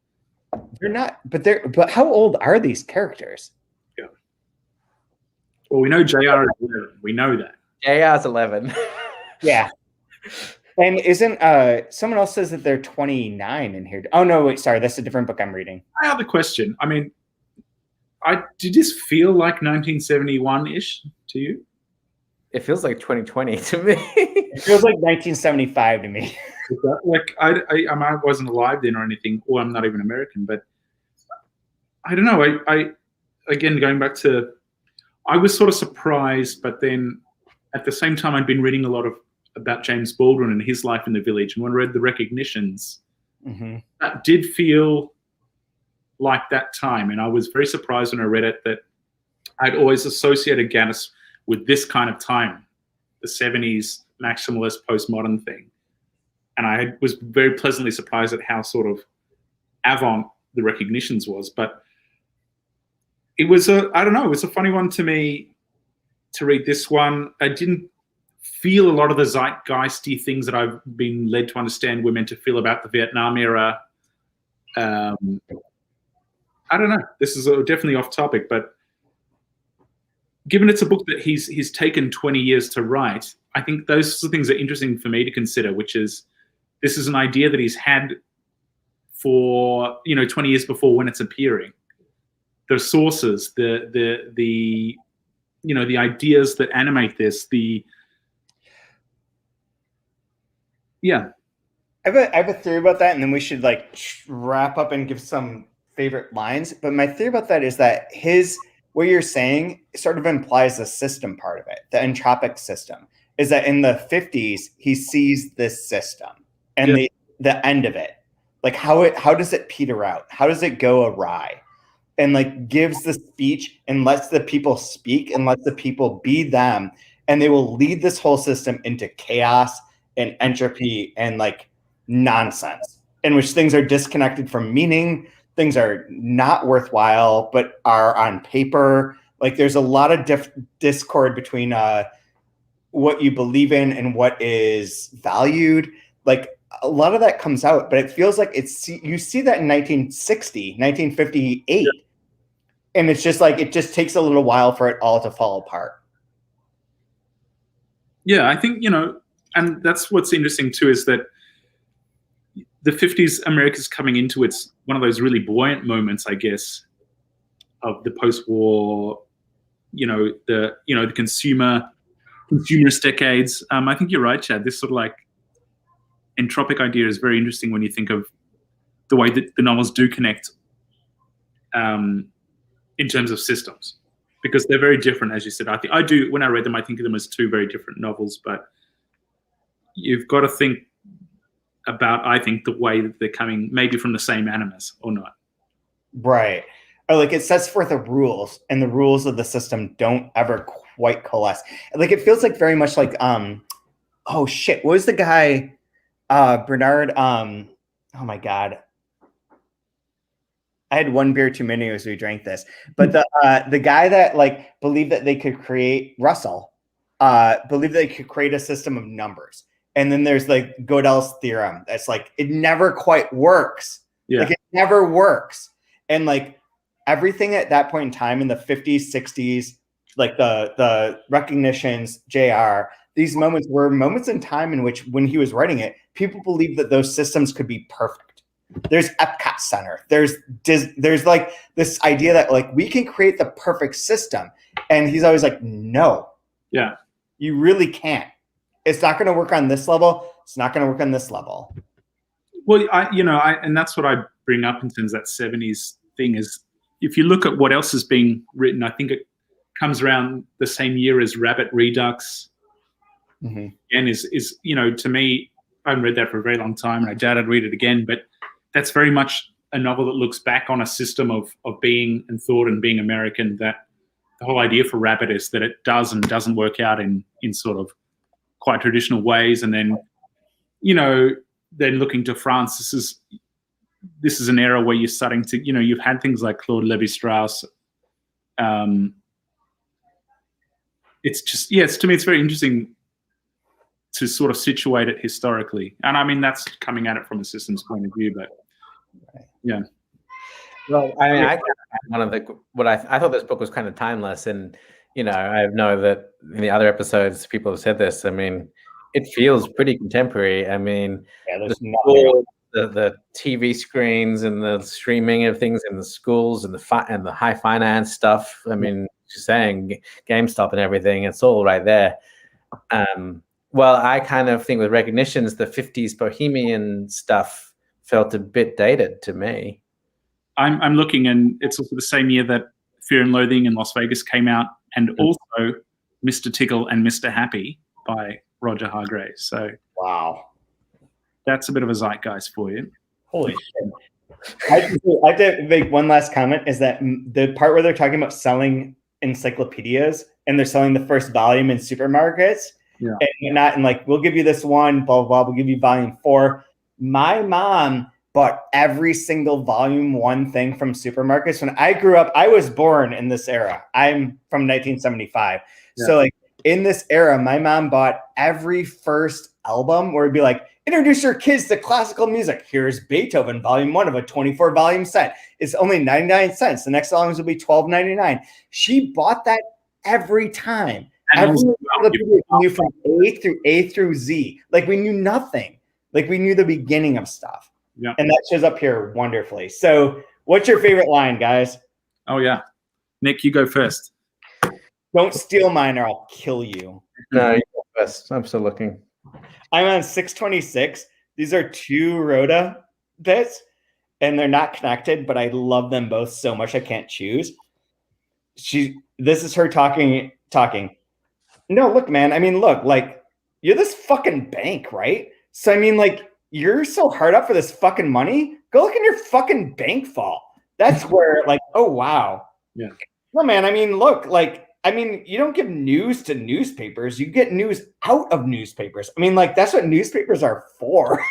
Speaker 1: They're not, but how old are these characters?
Speaker 3: Yeah. Well, we know JR is 11. We know that.
Speaker 2: JR's 11.
Speaker 1: Yeah. And isn't someone else says that they're 29 in here? Oh no, wait, sorry, that's a different book I'm reading.
Speaker 3: I have the question. I mean, did this feel like 1971-ish to you?
Speaker 2: It feels like 2020 to me.
Speaker 1: It feels like 1975 to me.
Speaker 3: Like I wasn't alive then or anything, or I'm not even American, but I don't know. I again, going back to, I was sort of surprised, but then at the same time, I'd been reading a lot about James Baldwin and his life in the village, and when I read the recognitions, that did feel like that time, and I was very surprised when I read it that I'd always associated Gaddis with this kind of time, the 70s maximalist postmodern thing. And I was very pleasantly surprised at how sort of avant the recognitions was. But it was I don't know, it was a funny one to me to read this one. I didn't feel a lot of the zeitgeisty things that I've been led to understand we're meant to feel about the Vietnam era. I don't know. This is definitely off topic, but given it's a book that he's taken 20 years to write, I think those sorts of things are interesting for me to consider, which is, this is an idea that he's had for, 20 years before when it's appearing. The sources, the ideas that animate this, yeah.
Speaker 1: I have a theory about that, and then we should wrap up and give some favorite lines. But my theory about that is that what you're saying sort of implies the system part of it, the entropic system, is that in the 50s, he sees this system and the end of it. Like how does it peter out? How does it go awry? And gives the speech and lets the people speak and lets the people be them. And they will lead this whole system into chaos and entropy and nonsense, in which things are disconnected from meaning. things are not worthwhile, but are on paper. Like there's a lot of discord between what you believe in and what is valued. Like a lot of that comes out, but it feels like you see that in 1960, 1958. And it's just like, it just takes a little while for it all to fall apart.
Speaker 3: Yeah, I think, and that's what's interesting too, is that the 50s, America's coming into one of those really buoyant moments, I guess, of the post-war, the consumerist decades. I think you're right, Chad. This sort of like entropic idea is very interesting when you think of the way that the novels do connect in terms of systems, because they're very different, as you said. When I read them, I think of them as two very different novels, but you've got to think about, I think, the way that they're coming maybe from the same animus or not.
Speaker 1: Right. Or like it sets forth the rules, and the rules of the system don't ever quite coalesce. Like it feels like very much like oh shit, what was the guy Bernard oh my god, I had one beer too many as we drank this, but the guy that like believed that they could create Russell believed they could create a system of numbers. And then there's like Gödel's theorem. That's like, it never quite works.
Speaker 3: Yeah.
Speaker 1: Like it never works. And like everything at that point in time in the 50s, 60s, like the recognitions, JR, these moments were moments in time in which when he was writing it, people believed that those systems could be perfect. There's Epcot Center. There's like this idea that like we can create the perfect system. And he's always like, no.
Speaker 3: Yeah.
Speaker 1: You really can't. It's not going to work on this level. It's not going to work on this level.
Speaker 3: Well, and that's what I bring up in terms of that 70s thing is, if you look at what else is being written, I think it comes around the same year as Rabbit Redux.
Speaker 1: Mm-hmm.
Speaker 3: And is to me, I haven't read that for a very long time, and I doubt I'd read it again, but that's very much a novel that looks back on a system of being and thought and being American, that the whole idea for Rabbit is that it does and doesn't work out in sort of quite traditional ways. And then, then looking to France, this is an era where you're starting to, you've had things like Claude Lévi-Strauss. It's just, to me, it's very interesting to sort of situate it historically. And I mean, that's coming at it from a systems point of view, but yeah.
Speaker 2: Well, I mean, I thought this book was kind of timeless, and I know that in the other episodes people have said this. I mean, it feels pretty contemporary. I mean, the TV screens and the streaming of things in the schools and the high finance stuff. I mean, just saying GameStop and everything, it's all right there. Well, I kind of think with Recognitions, the 50s bohemian stuff felt a bit dated to me.
Speaker 3: I'm looking, and it's also the same year that Fear and Loathing in Las Vegas came out, and also Mr. Tickle and Mr. Happy by Roger Hargreaves. So
Speaker 1: wow,
Speaker 3: that's a bit of a zeitgeist for you.
Speaker 1: Holy shit. I have to make one last comment, is that the part where they're talking about selling encyclopedias and they're selling the first volume in supermarkets, and like, we'll give you this one, blah, blah, blah, we'll give you volume 4. My mom bought every single volume 1 thing from supermarkets. When I grew up, I was born in this era. I'm from 1975. Yeah. So like in this era, my mom bought every first album where it'd be like, introduce your kids to classical music. Here's Beethoven, volume 1 of a 24 volume set. It's only 99 cents. The next volumes will be $12.99. She bought that every time. Every encyclopedia we knew from A through Z. Like we knew nothing. Like we knew the beginning of stuff.
Speaker 3: Yeah.
Speaker 1: And that shows up here wonderfully. So what's your favorite line, guys?
Speaker 3: Oh, yeah. Nick, you go first.
Speaker 1: Don't steal mine or I'll kill you.
Speaker 2: No, you go first. I'm still looking.
Speaker 1: I'm on 626. These are 2 Rhoda bits, and they're not connected, but I love them both so much I can't choose. This is her talking. No, look, man. I mean, look, like, you're this fucking bank, right? So, I mean, like, you're so hard up for this fucking money. Go look in your fucking bank vault. That's where, like, oh, wow.
Speaker 3: Yeah.
Speaker 1: No, man. I mean, look, like, you don't give news to newspapers. You get news out of newspapers. I mean, like, that's what newspapers are for.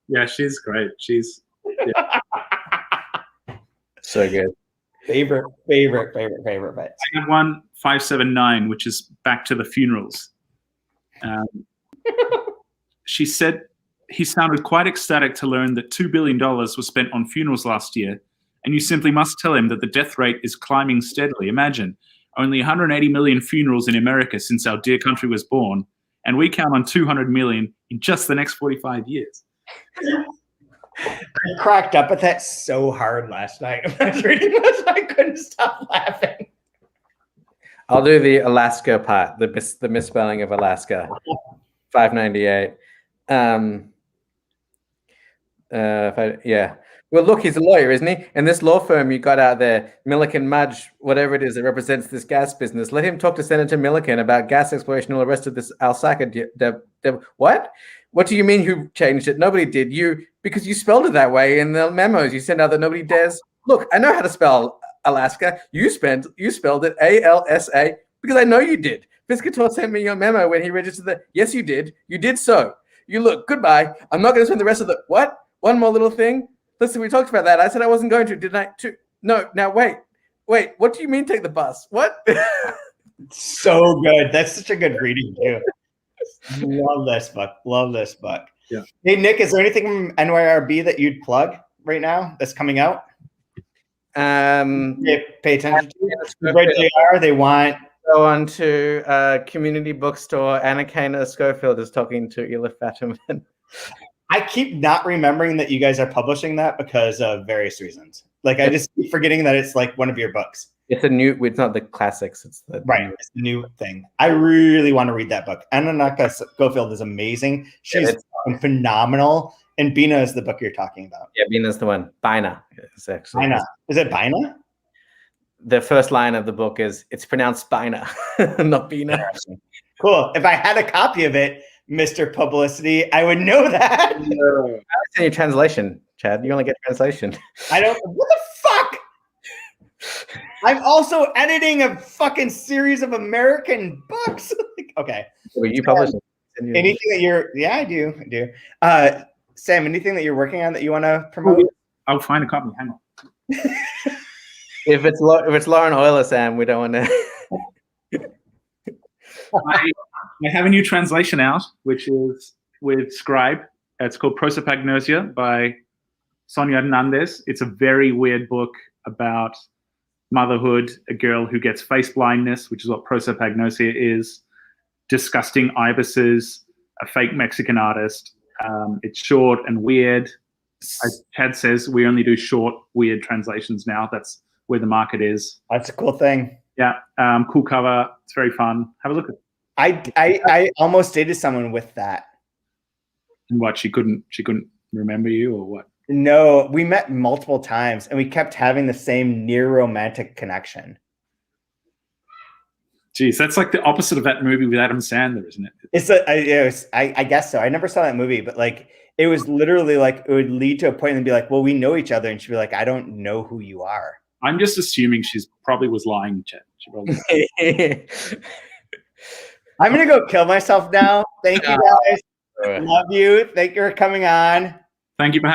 Speaker 3: Yeah, she's great. She's
Speaker 2: So good.
Speaker 1: Favorite. But
Speaker 3: I have one 579, which is back to the funerals. She said he sounded quite ecstatic to learn that $2 billion was spent on funerals last year, and you simply must tell him that the death rate is climbing steadily. Imagine, only 180 million funerals in America since our dear country was born, and we count on 200 million in just the next 45 years.
Speaker 1: I cracked up at that so hard last night. I was reading this, I couldn't stop laughing.
Speaker 2: I'll do the Alaska part, the misspelling of Alaska. 598. Yeah. Well, look, he's a lawyer, isn't he? And this law firm you got out there, Milliken Mudge, whatever it is that represents this gas business, let him talk to Senator Milliken about gas exploration and all the rest of this Alsaca. What? What do you mean who changed it? Nobody did. You, because you spelled it that way in the memos you sent out that nobody dares. Look, I know how to spell Alaska. You spelled it ALSA because I know you did. Piscator sent me your memo when he registered that. Yes, you did. You did so. You look, goodbye. I'm not going to spend the rest of the, what? One more little thing. Listen, we talked about that. I said I wasn't going to, didn't I? No, now wait. What do you mean take the bus? What?
Speaker 1: So good. That's such a good reading too. Love this book.
Speaker 3: Yeah.
Speaker 1: Hey, Nick, is there anything from NYRB that you'd plug right now that's coming out? Pay attention to. Red JR, they want.
Speaker 2: Go on to Community Bookstore. Anna Kana Schofield is talking to Ela Fatiman.
Speaker 1: I keep not remembering that you guys are publishing that because of various reasons. Like I just keep forgetting that it's like one of your books.
Speaker 2: It's a new. It's not the classics. It's the
Speaker 1: right. It's the new thing. I really want to read that book. Anna Schofield is amazing. She's phenomenal. And Bina is the book you're talking about.
Speaker 2: Yeah, Bina's the one. Bina is actually.
Speaker 1: Bina. Is it Bina?
Speaker 2: The first line of the book is it's pronounced Bina, not Bina.
Speaker 1: Cool. If I had a copy of it, Mr. Publicity, I would know that.
Speaker 2: No. I send you translation, Chad. You only get translation.
Speaker 1: I don't. What the fuck? I'm also editing a fucking series of American books. Okay.
Speaker 2: Well, you publish
Speaker 1: anything that you're? Yeah, I do. Sam, anything that you're working on that you want to promote?
Speaker 3: I'll find a copy. Hang on.
Speaker 2: If it's Lauren Euler, Sam, we don't want to.
Speaker 3: I have a new translation out, which is with Scribe. It's called Prosopagnosia by Sonia Hernandez. It's a very weird book about motherhood, a girl who gets face blindness, which is what prosopagnosia is, disgusting ibises, a fake Mexican artist. It's short and weird. As Chad says, we only do short, weird translations now. That's where the market is.
Speaker 1: That's a cool thing.
Speaker 3: Yeah, cool cover. It's very fun. Have a look at it.
Speaker 1: I almost dated someone with that.
Speaker 3: And what, she couldn't remember you or what?
Speaker 1: No, we met multiple times and we kept having the same near romantic connection.
Speaker 3: Jeez, that's like the opposite of that movie with Adam Sandler, isn't it?
Speaker 1: I guess so. I never saw that movie, but like it was literally like it would lead to a point and be like, well, we know each other, and she'd be like, I don't know who you are.
Speaker 3: I'm just assuming she's probably was lying, Chad. She probably
Speaker 1: I'm gonna go kill myself now. Thank you guys. Love you. Thank you for coming on.
Speaker 3: Thank you for having me.